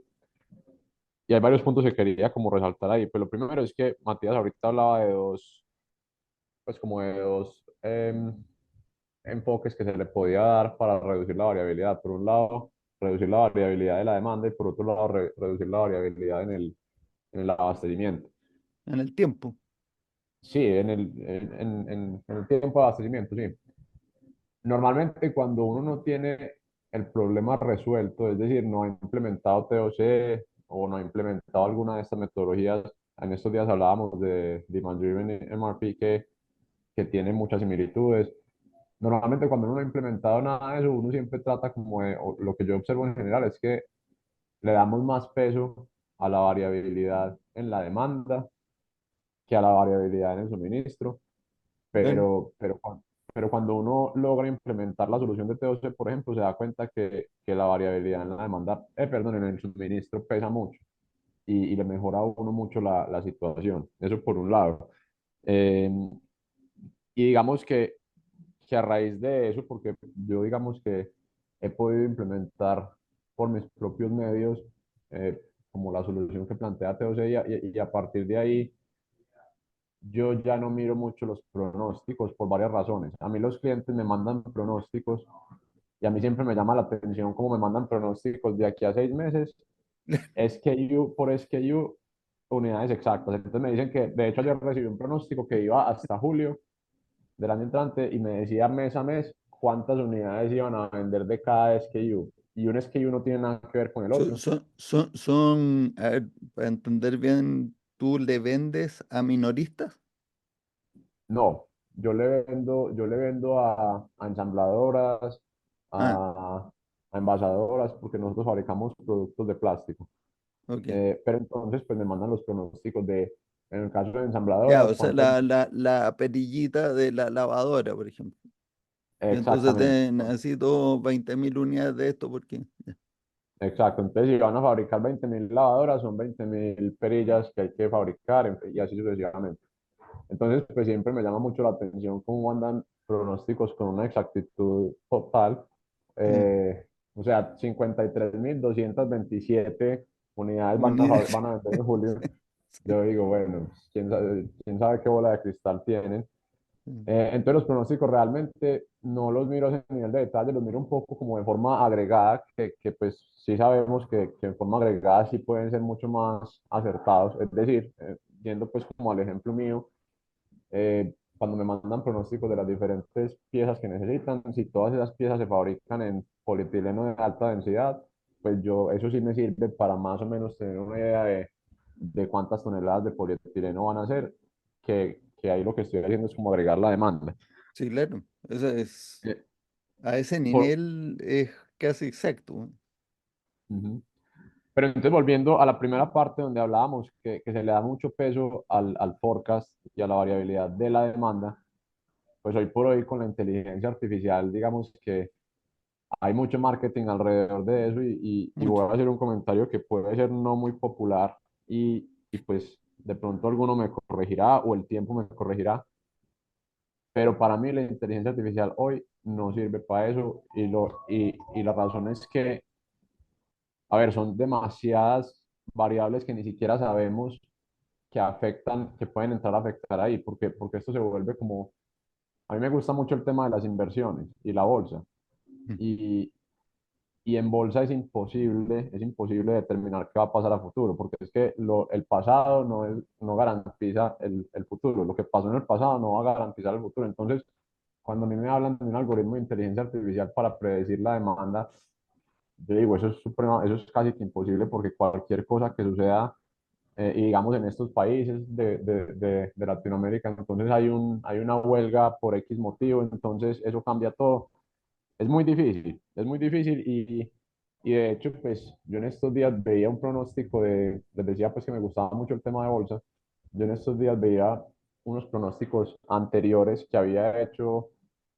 Y hay varios puntos que quería como resaltar ahí. Pues lo primero es que Matías ahorita hablaba de dos, pues como de dos enfoques que se le podía dar para reducir la variabilidad. Por un lado, reducir la variabilidad de la demanda y por otro lado, reducir la variabilidad en el abastecimiento. En el tiempo. Sí, en el tiempo de abastecimiento, sí. Normalmente cuando uno no tiene el problema resuelto, es decir, no ha implementado TOC o no ha implementado alguna de estas metodologías, en estos días hablábamos de Demand Driven MRP que tiene muchas similitudes. Normalmente cuando uno no ha implementado nada de eso, uno siempre trata como de, o lo que yo observo en general es que le damos más peso a la variabilidad en la demanda que a la variabilidad en el suministro, Claro. pero cuando uno logra implementar la solución de TOC, por ejemplo, se da cuenta que la variabilidad en la demanda, perdón, en el suministro pesa mucho y le mejora a uno mucho la situación. Eso por un lado. Eh, y digamos que a raíz de eso, porque yo digamos que he podido implementar por mis propios medios como la solución que plantea TOC y a partir de ahí yo ya no miro mucho los pronósticos por varias razones. A mí los clientes me mandan pronósticos y a mí siempre me llama la atención cómo me mandan pronósticos de aquí a 6 meses, SKU por SKU, unidades exactas. Entonces me dicen que, de hecho, ayer recibí un pronóstico que iba hasta julio del año entrante y me decía mes a mes cuántas unidades iban a vender de cada SKU. Y un SKU no tiene nada que ver con el otro. A ver, para entender bien, ¿tú le vendes a minoristas? No, yo le vendo a ensambladoras, Ah, a envasadoras, porque nosotros fabricamos productos de plástico. ok. Pero entonces, pues me mandan los pronósticos de, en el caso de Ya, ensambladoras, o sea, cuántas, la perillita de la lavadora, por ejemplo. Y entonces exactamente. necesito 20.000 unidades de esto porque... ya. Exacto, entonces si van a fabricar 20.000 lavadoras, son 20.000 perillas que hay que fabricar y así sucesivamente. Entonces, pues siempre me llama mucho la atención cómo andan pronósticos con una exactitud total. Sí, O sea, 53.227 unidades unidades. van a vender en julio. Yo digo, bueno, quién sabe qué bola de cristal tienen. Entonces los pronósticos realmente no los miro a ese nivel de detalle, los miro un poco como de forma agregada, que pues sí sabemos que en forma agregada sí pueden ser mucho más acertados. Es decir, yendo pues como al ejemplo mío, cuando me mandan pronósticos de las diferentes piezas que necesitan, si todas esas piezas se fabrican en polietileno de alta densidad, pues yo, eso sí me sirve para más o menos tener una idea de cuántas toneladas de polietileno van a ser, que ahí lo que estoy haciendo es como agregar la demanda. Sí, claro. Eso es, Eh, a ese por- nivel es casi exacto. Ujú. Pero entonces volviendo a la primera parte donde hablábamos que se le da mucho peso al forecast y a la variabilidad de la demanda, pues hoy por hoy con la inteligencia artificial, digamos que hay mucho marketing alrededor de eso y Mucho. voy a hacer un comentario que puede ser no muy popular y pues De pronto alguno me corregirá o el tiempo me corregirá, pero para mí la inteligencia artificial hoy no sirve para eso y la razón es que, a ver, son demasiadas variables que ni siquiera sabemos que afectan, que pueden entrar a afectar ahí, porque esto se vuelve como, a mí me gusta mucho el tema de las inversiones y la bolsa, Mm. y, y en bolsa es imposible determinar qué va a pasar a futuro, porque es que el pasado no garantiza el futuro, lo que pasó en el pasado no va a garantizar el futuro, entonces cuando a mí me hablan de un algoritmo de inteligencia artificial para predecir la demanda, yo digo, eso es casi que imposible porque cualquier cosa que suceda, y digamos en estos países de Latinoamérica, entonces hay una huelga por X motivo, entonces eso cambia todo. Es muy difícil y de hecho, pues yo en estos días veía un pronóstico les decía pues que me gustaba mucho el tema de bolsa, yo en estos días veía unos pronósticos anteriores que había hecho,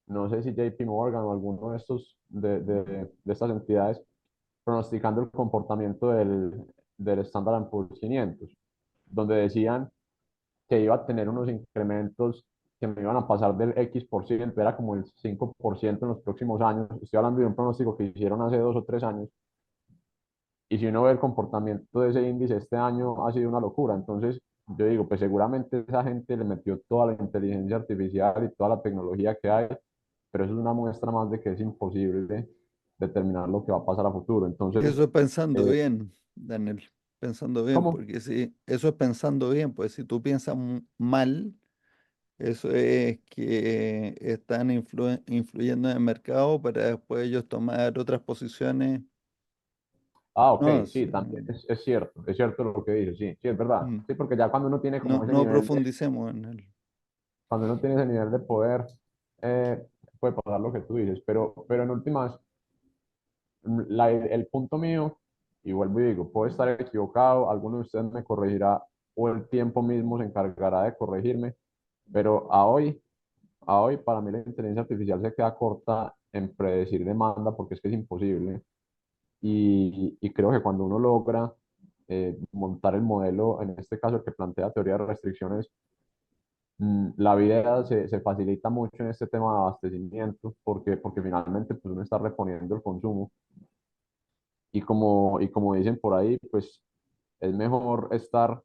no sé si JP Morgan o alguno de estos, de estas entidades, pronosticando el comportamiento del Standard Poor's 500, donde decían que iba a tener unos incrementos que me iban a pasar del X%, era como el 5% en los próximos años. Estoy hablando de un pronóstico que hicieron hace 2 o 3 años. Y si uno ve el comportamiento de ese índice este año, ha sido una locura. Entonces, yo digo, pues seguramente esa gente le metió toda la inteligencia artificial y toda la tecnología que hay, pero eso es una muestra más de que es imposible determinar lo que va a pasar a futuro. Entonces, Eso es pensando eh, bien, Daniel, pensando bien, ¿cómo? porque si eso es pensando bien, pues si tú piensas mal, eso es que están influyendo en el mercado para después ellos tomar otras posiciones. Ah, ok, No, sí, también es cierto lo que dices, sí, sí, es verdad. mm, Sí, porque ya cuando uno tiene no, como ese no nivel profundicemos en él. cuando uno tiene ese nivel de poder, eh, puede pasar lo que tú dices, pero en últimas, el punto mío, y vuelvo y digo, puedo estar equivocado, alguno de ustedes me corregirá o el tiempo mismo se encargará de corregirme, pero a hoy para mí la inteligencia artificial se queda corta en predecir demanda porque es que es imposible y creo que cuando uno logra montar el modelo, en este caso el que plantea teoría de restricciones, la vida se facilita mucho en este tema de abastecimiento porque finalmente pues uno está reponiendo el consumo y como dicen por ahí, pues es mejor estar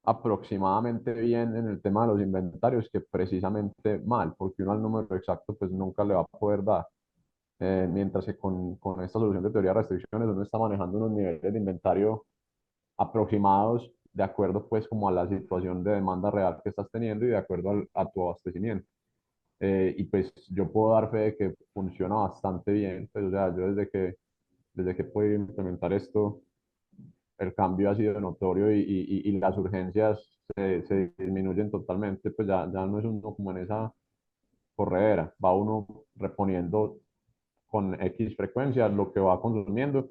aproximadamente bien en el tema de los inventarios que precisamente mal, porque uno al número exacto pues nunca le va a poder dar. Mientras que con esta solución de teoría de restricciones uno está manejando unos niveles de inventario aproximados de acuerdo pues como a la situación de demanda real que estás teniendo y de acuerdo a tu abastecimiento. Y pues yo puedo dar fe de que funciona bastante bien, pues o sea, yo desde que puedo implementar esto, el cambio ha sido notorio y las urgencias se disminuyen totalmente, pues ya no es uno como en esa corredera, va uno reponiendo con X frecuencia lo que va consumiendo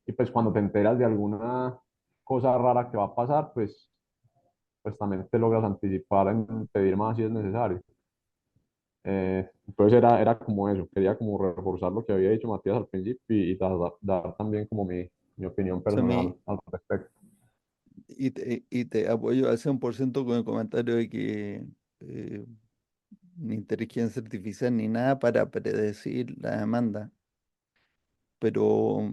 y pues cuando te enteras de alguna cosa rara que va a pasar, pues también te logras anticipar en pedir más si es necesario. Entonces era como eso, quería como reforzar lo que había dicho Matías al principio y dar también como mi opinión O sea, personal al respecto. y te apoyo al 100% con el comentario de que eh, ni inteligencia artificial ni nada para predecir la demanda, pero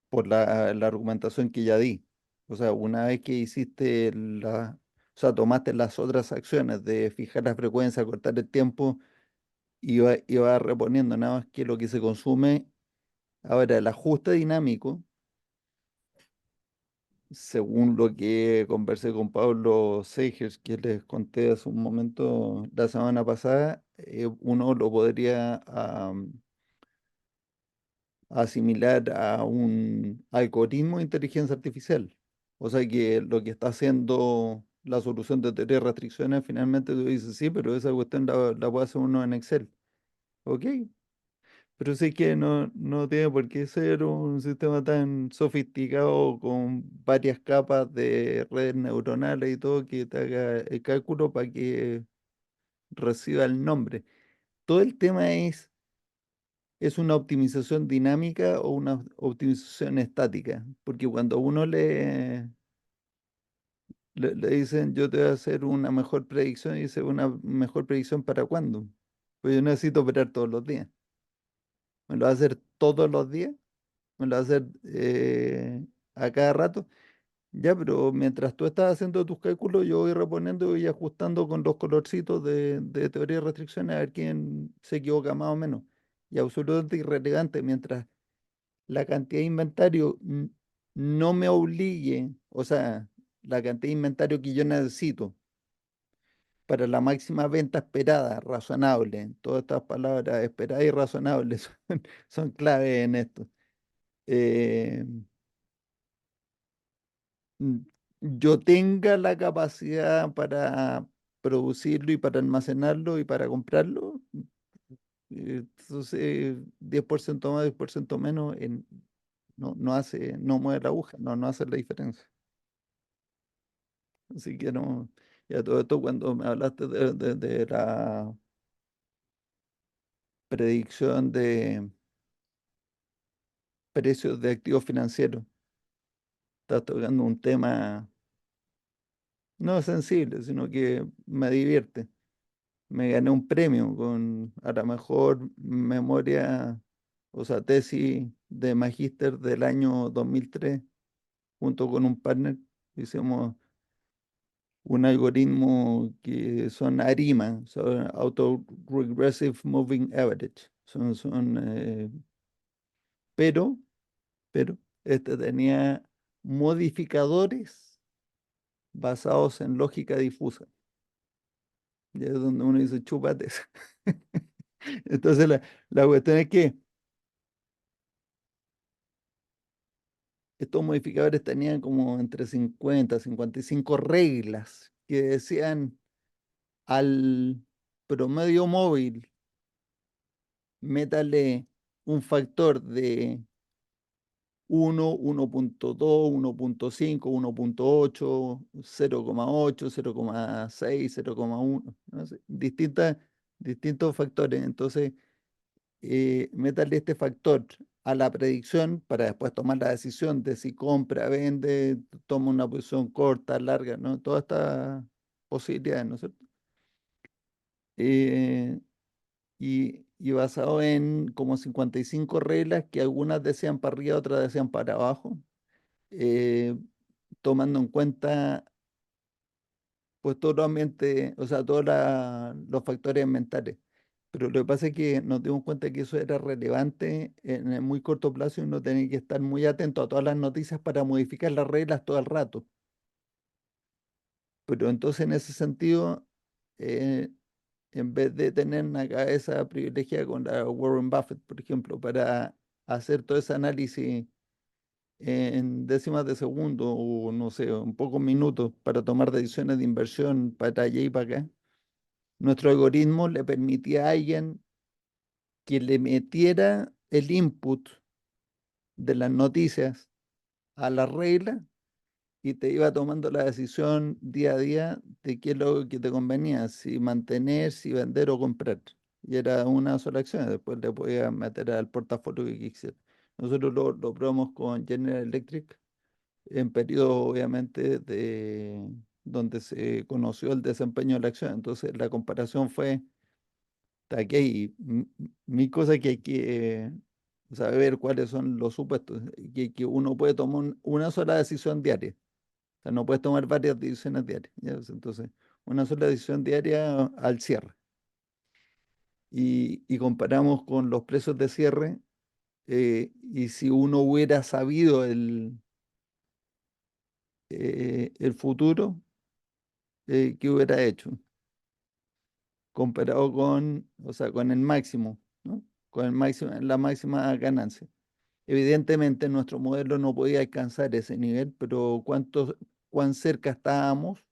por la argumentación que ya di. O sea, una vez que hiciste o sea, tomaste las otras acciones de fijar la frecuencia, cortar el tiempo, iba reponiendo nada más que lo que se consume. Ahora, el ajuste dinámico, según lo que conversé con Pablo Seigers, que les conté hace un momento la semana pasada, uno lo podría asimilar a un algoritmo de inteligencia artificial. O sea que lo que está haciendo la solución de teoría de restricciones, finalmente tú dices, sí, pero esa cuestión la puede hacer uno en Excel. Ok, pero sí que no tiene por qué ser un sistema tan sofisticado con varias capas de redes neuronales y todo que te haga el cálculo para que reciba el nombre. Todo el tema es una optimización dinámica o una optimización estática, porque cuando uno le dicen, yo te voy a hacer una mejor predicción y dice, ¿una mejor predicción para cuándo? Pues yo necesito operar todos los días. ¿Me lo va a hacer todos los días? ¿Me lo va a hacer a cada rato? Ya, pero mientras tú estás haciendo tus cálculos, yo voy reponiendo y ajustando con los colorcitos de teoría de restricciones a ver quién se equivoca más o menos. Y absolutamente irrelevante, mientras la cantidad de inventario no me obligue, o sea, la cantidad de inventario que yo necesito para la máxima venta esperada, razonable. Todas estas palabras, esperada y razonable, son clave en esto. Eh, mm, yo tenga la capacidad para producirlo y para almacenarlo y para comprarlo, entonces 10% más, 10% menos, no hace, no mueve la aguja, no hace la diferencia. Así que no, ya todo esto cuando me hablaste de la predicción de precios de activos financieros, estás tocando un tema no sensible, sino que me divierte. Me gané un premio con a la mejor memoria, o sea, tesis de magíster del año 2003, junto con un partner. Hicimos un algoritmo que son ARIMA, son Auto-Regressive Moving Average. Pero, pero, este tenía modificadores basados en lógica difusa. Y es donde uno dice, chúpate eso. Entonces la cuestión es que estos modificadores tenían como entre 50 55 reglas que decían al promedio móvil, métale un factor de 1, 1.2, 1.5, 1.8, 0,8, 0,6, 0,1, no sé, distintos factores. Entonces, métale este factor a la predicción para después tomar la decisión de si compra, vende, toma una posición corta, larga, ¿no? Todas estas posibilidades, ¿no es cierto? Eh, y basado en como 55 reglas que algunas decían para arriba, otras decían para abajo, eh, tomando en cuenta pues todo los ambientes, o sea, todos los factores mentales. Pero lo que pasa es que nos dimos cuenta que eso era relevante en el muy corto plazo y uno tenía que estar muy atento a todas las noticias para modificar las reglas todo el rato. Pero entonces en ese sentido, eh, en vez de tener una cabeza privilegiada con la Warren Buffett, por ejemplo, para hacer todo ese análisis en décimas de segundo o no sé, en pocos minutos para tomar decisiones de inversión para allá y para acá, nuestro algoritmo le permitía a alguien que le metiera el input de las noticias a la regla y te iba tomando la decisión día a día de qué es lo que te convenía, si mantener, si vender o comprar. Y era una sola acción, después le podías meter al portafolio que quisiera. Nosotros lo probamos con General Electric en periodo, obviamente, de donde se conoció el desempeño de la acción. Entonces, la comparación fue aquí hay mil cosas que hay que saber cuáles son los supuestos, que uno puede tomar una sola decisión diaria, o sea, no puedes tomar varias decisiones diarias, ¿ya? Entonces, una sola decisión diaria al cierre. Y comparamos con los precios de cierre, y si uno hubiera sabido el futuro, ¿qué hubiera hecho? Comparado con, o sea, con el máximo, ¿no? Con el máximo, la máxima ganancia. Evidentemente nuestro modelo no podía alcanzar ese nivel, pero cuán cerca estábamos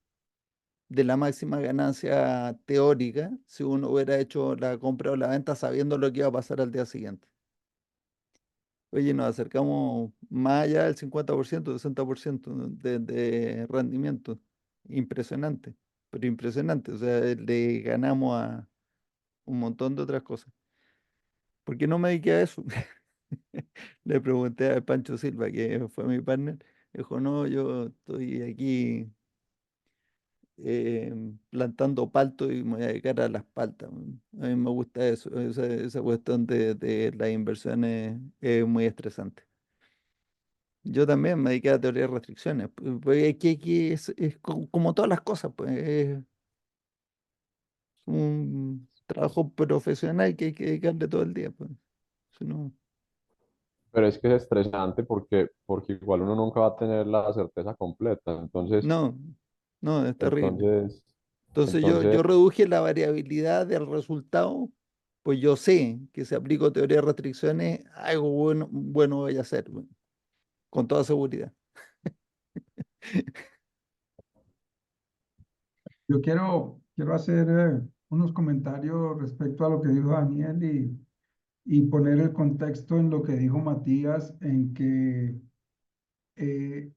de la máxima ganancia teórica si uno hubiera hecho la compra o la venta sabiendo lo que iba a pasar al día siguiente. Oye, nos acercamos más allá del 50%, 60% de rendimiento. Impresionante, pero impresionante. O sea, le ganamos a un montón de otras cosas. ¿Por qué no me dediqué a eso? Le pregunté a Pancho Silva, que fue mi partner. Dijo, no, yo estoy aquí plantando palto y me voy a dedicar a las paltas. A mí me gusta eso, esa cuestión de las inversiones es muy estresante. Yo también me dediqué a teoría de restricciones, pues aquí es como todas las cosas, pues es un trabajo profesional que hay que dedicarle todo el día, pues. Si no, Pero es que es estresante porque igual uno nunca va a tener la certeza completa. no, no, es terrible. Entonces, Entonces entonces, yo reduje la variabilidad del resultado, pues yo sé que si aplico teoría de restricciones, algo bueno voy a hacer, bueno, con toda seguridad. Yo quiero hacer unos comentarios respecto a lo que dijo Daniel y poner el contexto en lo que dijo Matías, en que eh,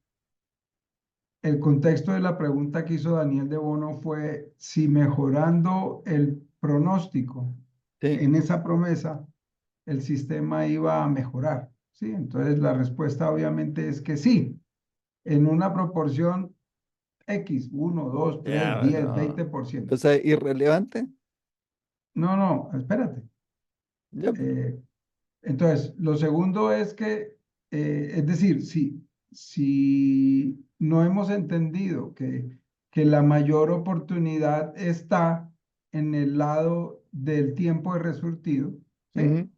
el contexto de la pregunta que hizo Daniel de Bono fue si mejorando el pronóstico Sí, en esa promesa, el sistema iba a mejorar, ¿sí? Entonces la respuesta obviamente es que sí, en una proporción X, 1, 2, 3, ya, 10, no. 20%. O sea, irrelevante, No, no, espérate. ya, Eh, Entonces, lo segundo es que, es decir, si no hemos entendido que la mayor oportunidad está en el lado del tiempo de resurtido, ¿sí? ujú,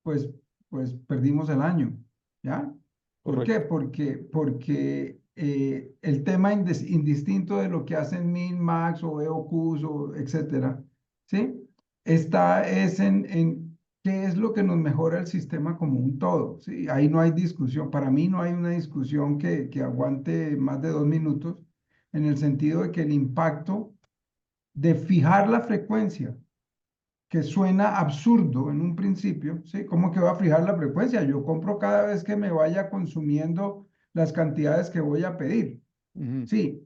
Pues, pues perdimos el año, ¿ya? ¿Por qué? correcto. Porque el tema indistinto de lo que hacen min, max o EOQs o etcétera, ¿sí? Está es en qué es lo que nos mejora el sistema como un todo, ¿sí? Ahí no hay discusión. Para mí no hay una discusión que aguante más de 2 minutos en el sentido de que el impacto de fijar la frecuencia que suena absurdo en un principio, ¿sí? ¿Cómo que va a fijar la frecuencia? Yo compro cada vez que me vaya consumiendo las cantidades que voy a pedir. Ujú, Sí,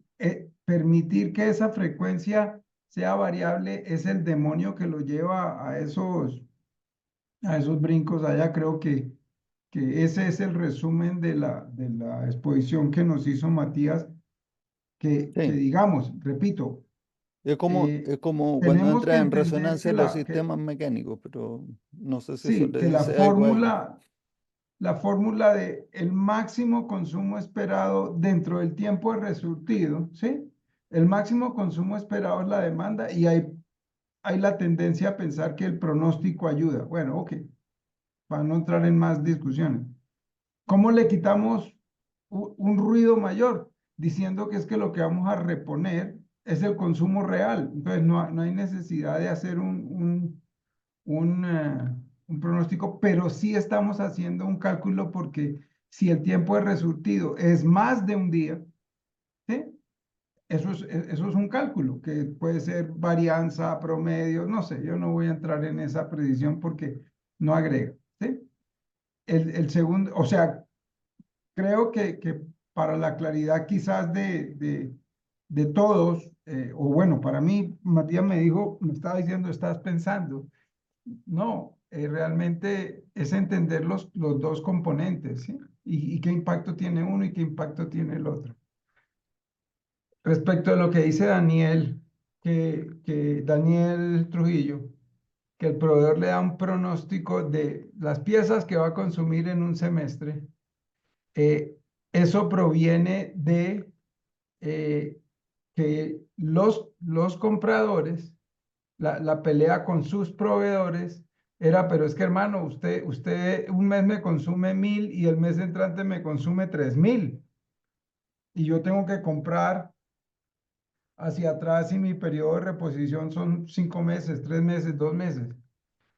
permitir que esa frecuencia sea variable es el demonio que lo lleva a esos brincos allá. Creo que ese es el resumen de la exposición que nos hizo Matías, que sí, digamos, repito, es como cuando tenemos que entra en entender resonancia los sistemas mecánicos, pero no sé si eso sí, le que dice algo a alguien. la fórmula de el máximo consumo esperado dentro del tiempo de resurtido, ¿sí? El máximo consumo esperado es la demanda y hay la tendencia a pensar que el pronóstico ayuda. Bueno, ok, para no entrar en más discusiones. ¿Cómo le quitamos un ruido mayor? Diciendo que es que lo que vamos a reponer es el consumo real. Entonces no hay necesidad de hacer un, eh, un pronóstico, pero sí estamos haciendo un cálculo porque si el tiempo de resurtido es más de un día, ¿sí? Eso es un cálculo que puede ser varianza, promedio, no sé, yo no voy a entrar en esa predicción porque no agrega, ¿sí? El segundo, o sea, creo que para la claridad quizás de todos, o bueno, para mí, Matías me dijo, me estaba diciendo, estás pensando. No, realmente es entender los dos componentes, ¿sí? Y qué impacto tiene uno y qué impacto tiene el otro. Respecto a lo que dice Daniel, que Daniel Trujillo, que el proveedor le da un pronóstico de las piezas que va a consumir en un semestre, eh, eso proviene de que los compradores la pelea con sus proveedores era, pero es que hermano, usted un mes me consume 1.000 y el mes entrante me consume 3.000 y yo tengo que comprar hacia atrás y mi periodo de reposición son 5 meses, 3 meses, 2 meses.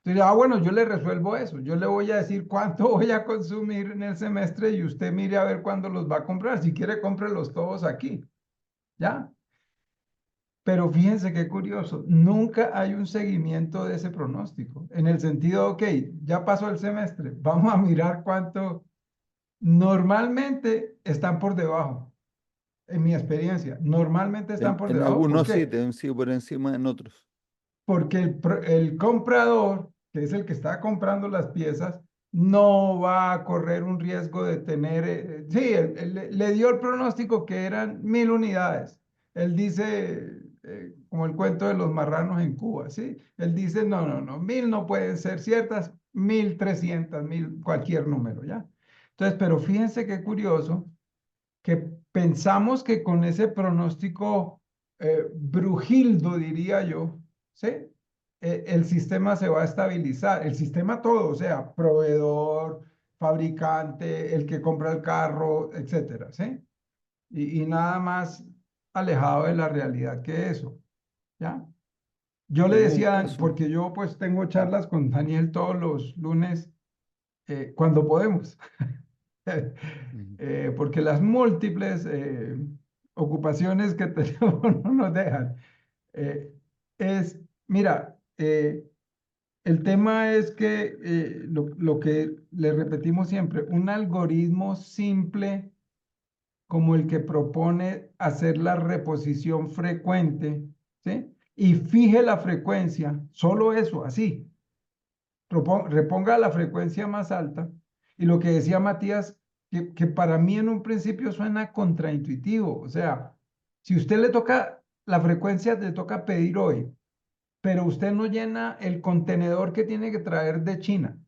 Entonces, bueno, yo le resuelvo eso. Yo le voy a decir cuánto voy a consumir en el semestre y usted mire a ver cuándo los va a comprar. Si quiere, cómprelos todos aquí. ¿Ya? Pero fíjense qué curioso, nunca hay un seguimiento de ese pronóstico, en el sentido, ok, ya pasó el semestre, vamos a mirar cuánto normalmente están por debajo, en mi experiencia, normalmente están por En debajo. ¿Por algunos qué? sí por encima en otros. Porque el comprador, que es el que está comprando las piezas, no va a correr un riesgo de tener, sí, le dio el pronóstico que eran 1.000 unidades. él dice, como el cuento de los marranos en Cuba, ¿sí? Él dice, no, no, no, 1000 no pueden ser ciertas, 1300, 1000, cualquier número, ¿ya? Entonces, pero fíjense qué curioso que pensamos que con ese pronóstico brujildo, diría yo, ¿sí? El sistema se va a estabilizar, el sistema todo, o sea, proveedor, fabricante, el que compra el carro, etcétera, ¿sí? Y nada más alejado de la realidad que eso, ¿ya? Yo le En un decía, caso. porque yo pues tengo charlas con Daniel todos los lunes cuando podemos. Ujú. Porque las múltiples ocupaciones que tenemos no nos dejan. Eh, mira, el tema es que lo que le repetimos siempre, un algoritmo simple como el que propone hacer la reposición frecuente, ¿sí? Y fije la frecuencia, solo eso, así, reponga la frecuencia más alta. Y lo que decía Matías, que para mí en un principio suena contraintuitivo. O sea, si usted le toca la frecuencia, le toca pedir hoy, pero usted no llena el contenedor que tiene que traer de China.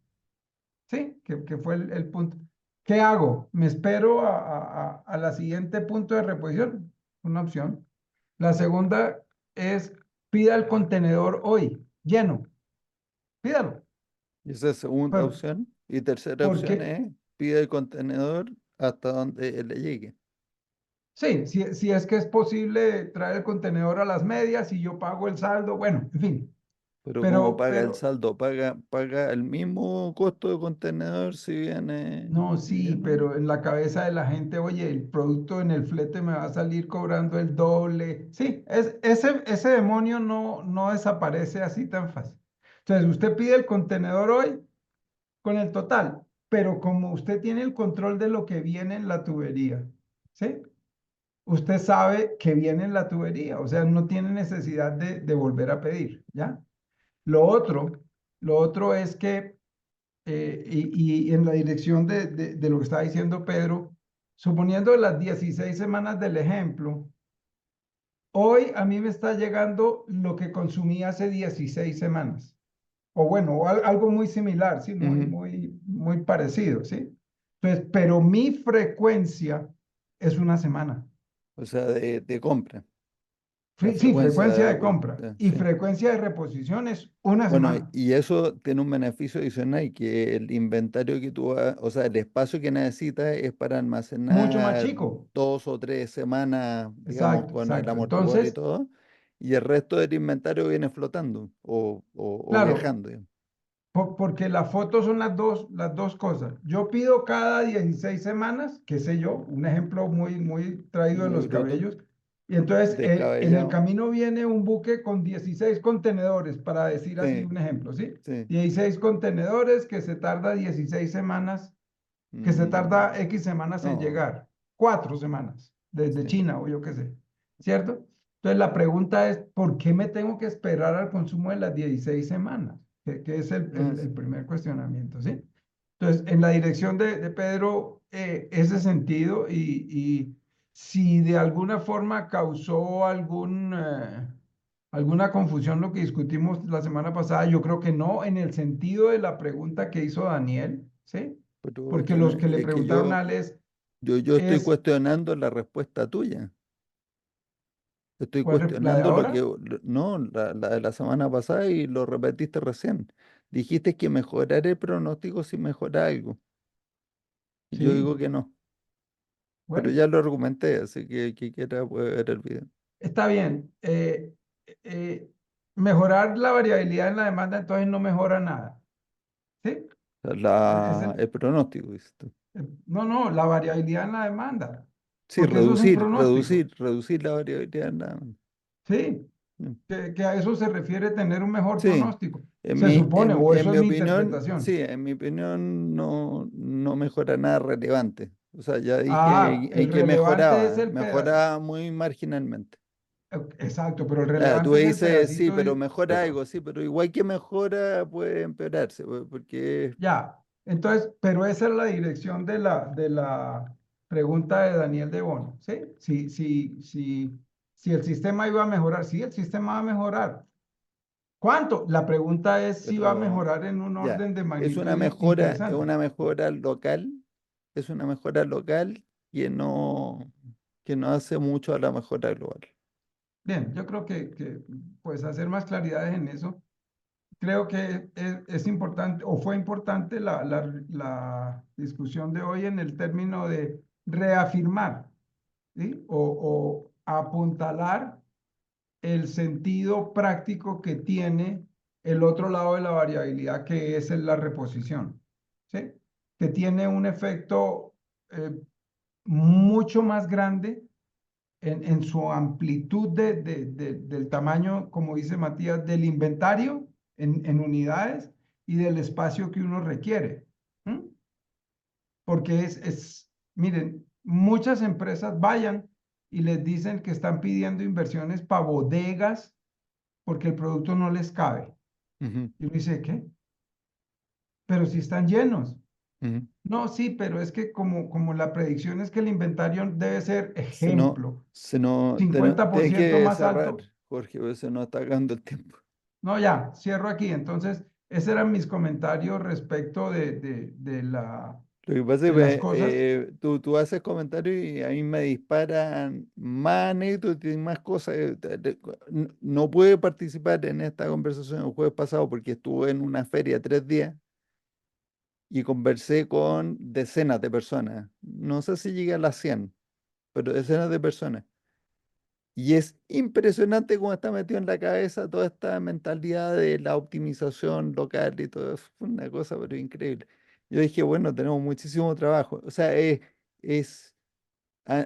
¿Sí? Que fue el punto. ¿Qué hago? ¿Me espero a la siguiente punto de reposición? Una opción. La segunda es pida el contenedor hoy, lleno. Pídalo. Y esa es segunda Pero, opción. Y tercera opción porque es pide el contenedor hasta donde le llegue. sí, si es que es posible traer el contenedor a las medias y yo pago el saldo, bueno, en fin. Pero ¿cómo Pero, paga el pero, saldo? ¿Paga el mismo costo de contenedor si viene no, sí, lleno? pero en la cabeza de la gente, oye, el producto en el flete me va a salir cobrando el doble. Sí, ese demonio no desaparece así tan fácil. Entonces, usted pide el contenedor hoy con el total, pero como usted tiene el control de lo que viene en la tubería, ¿sí? Usted sabe que viene en la tubería, o sea, no tiene necesidad de volver a pedir, ¿ya? Lo otro, lo otro es que, y en la dirección de lo que estaba diciendo Pedro, suponiendo las 16 semanas del ejemplo, hoy a mí me está llegando lo que consumí hace 16 semanas. O bueno, algo muy similar, sí, Ujú. muy parecido, ¿sí? Entonces, pero mi frecuencia es una semana. O sea, de compra. La Sí, frecuencia frecuencia de compra y sí. frecuencia de reposición es una Bueno, semana. y eso tiene un beneficio adicional, que el inventario que tú vas, o sea, el espacio que necesitas es para Mucho más almacenar chico. 2 o 3 semanas, digamos, Exacto, con el exacto. amortiguador y Entonces, todo, y el resto del inventario viene flotando o claro, viajando, digamos. porque las fotos son las dos cosas. Yo pido cada 16 semanas, qué sé yo, un ejemplo muy traído de Muy los bruto, cabellos. Y entonces en el descabellado. camino viene un buque con 16 contenedores, para decir así Sí, un ejemplo, ¿sí? sí. 16 contenedores que se tarda 16 semanas, que se Mm, tarda X semanas en no, llegar, 4 semanas, desde sí. China o yo qué sé, ¿cierto? Entonces la pregunta es, ¿por qué me tengo que esperar al consumo de las 16 semanas? Que es No, el primer cuestionamiento, ¿sí? Entonces, en la dirección de Pedro, ese sentido y si de alguna forma causó alguna confusión lo que discutimos la semana pasada, yo creo que no, en el sentido de la pregunta que hizo Daniel, ¿sí? pero Porque los que le es que preguntaron a Alex yo estoy es, cuestionando la respuesta tuya. Estoy la de cuestionando lo que, ahora? no, la de la semana pasada y lo repetiste recién. Dijiste que mejorar el pronóstico si mejora algo. Y yo Sí, digo que no, pero bueno, ya lo argumenté, así que quien quiera puede ver el video. está bien. Eh, mejorar la variabilidad en la demanda entonces no mejora nada, ¿sí? O sea, Es el pronóstico, dices tú. no, la variabilidad en la demanda, Sí, porque eso es un pronóstico, reducir la variabilidad. ¿sí? Mm. Que a eso se refiere tener un mejor Sí, pronóstico. Se supone, o en eso mi es mi opinión, sí, interpretación. en mi opinión no mejora nada relevante. O sea, ya Ah, dije el en qué relevante es mejoraba, el pedacito. mejoraba muy marginalmente. Exacto, pero el Ah, tú relevante es el dices, sí, pedacito pero de... mejora algo, sí, pero igual que mejora puede empeorarse, porque Ya, entonces, pero esa es la dirección de la pregunta de Daniel de Bono, ¿sí? si el sistema iba a mejorar. Sí, el sistema va a mejorar. ¿Cuánto? La pregunta es si va a pero mejorar en un ya, orden de es una magnitud mejora, es interesante. una mejora local, es una mejora local que no hace mucho a la mejora global. Bien, yo creo que pues hacer más claridades en eso. Creo que es importante o fue importante la discusión de hoy en el término de reafirmar, ¿sí? O apuntalar el sentido práctico que tiene el otro lado de la variabilidad, que es la reposición, ¿sí? Que tiene un efecto mucho más grande en su amplitud del tamaño, como dice Matías, del inventario en unidades y del espacio que uno requiere. ¿Mm? Porque miren, muchas empresas vayan y les dicen que están pidiendo inversiones para bodegas porque el producto no les cabe. Ujú, Y uno dice, ¿qué? Pero si están llenos. ujú. No, sí, pero es que como la predicción es que el inventario debe ser Se no, ejemplo, se no, cincuenta por Tienes ciento que más cerrar, alto. Jorge, porque se nos está acabando el tiempo. No, ya, cierro aquí. Entonces, esos eran mis comentarios respecto Lo que pasa es de las que cosas. tú haces comentarios y a mí me disparan más anécdotas y más cosas. No pude participar en esta conversación el jueves pasado porque estuve en una feria 3 días y conversé con decenas de personas. No sé si llegué a las 100, pero decenas de personas. Y es impresionante cómo está metido en la cabeza toda esta mentalidad de la optimización local y todo eso. Fue una cosa pero increíble. Yo dije, bueno, tenemos muchísimo trabajo. O sea, es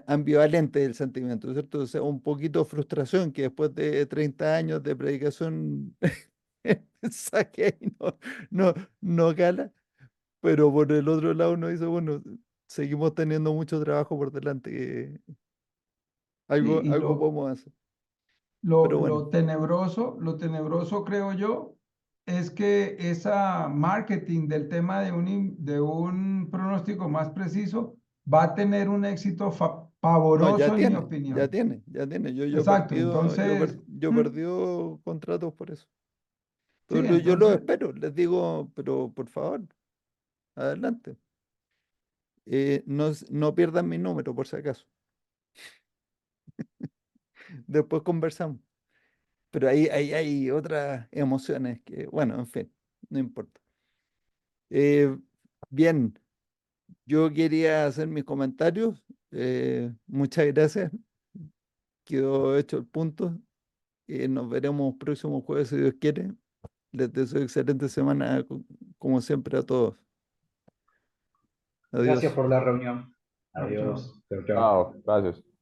ambivalente el sentimiento, ¿cierto? O sea, un poquito de frustración que después de 30 años de predicación saque y no, no cala. Pero por el otro lado uno dice, bueno, seguimos teniendo mucho trabajo por delante. Sí, y Algo podemos hacer. lo, Pero bueno. lo tenebroso, lo tenebroso creo yo, es que esa marketing del tema de un pronóstico más preciso va a tener un éxito No, pavoroso en mi opinión. ya tiene. Yo he Exacto, perdido, entonces, yo he perdido contratos por eso. sí, Yo los entonces, espero, les digo, pero por favor, adelante. No pierdan mi número por si acaso. Después conversamos. Pero ahí hay otras emociones que, bueno, en fin, no importa. Eh, bien, yo quería hacer mis comentarios. Muchas gracias. Quedó hecho el punto. Nos veremos próximo jueves si Dios quiere. Les deseo excelente semana, como siempre, a todos. Gracias Adiós. por la reunión. chao, chao. Adiós. Chao, chao. Chao, gracias.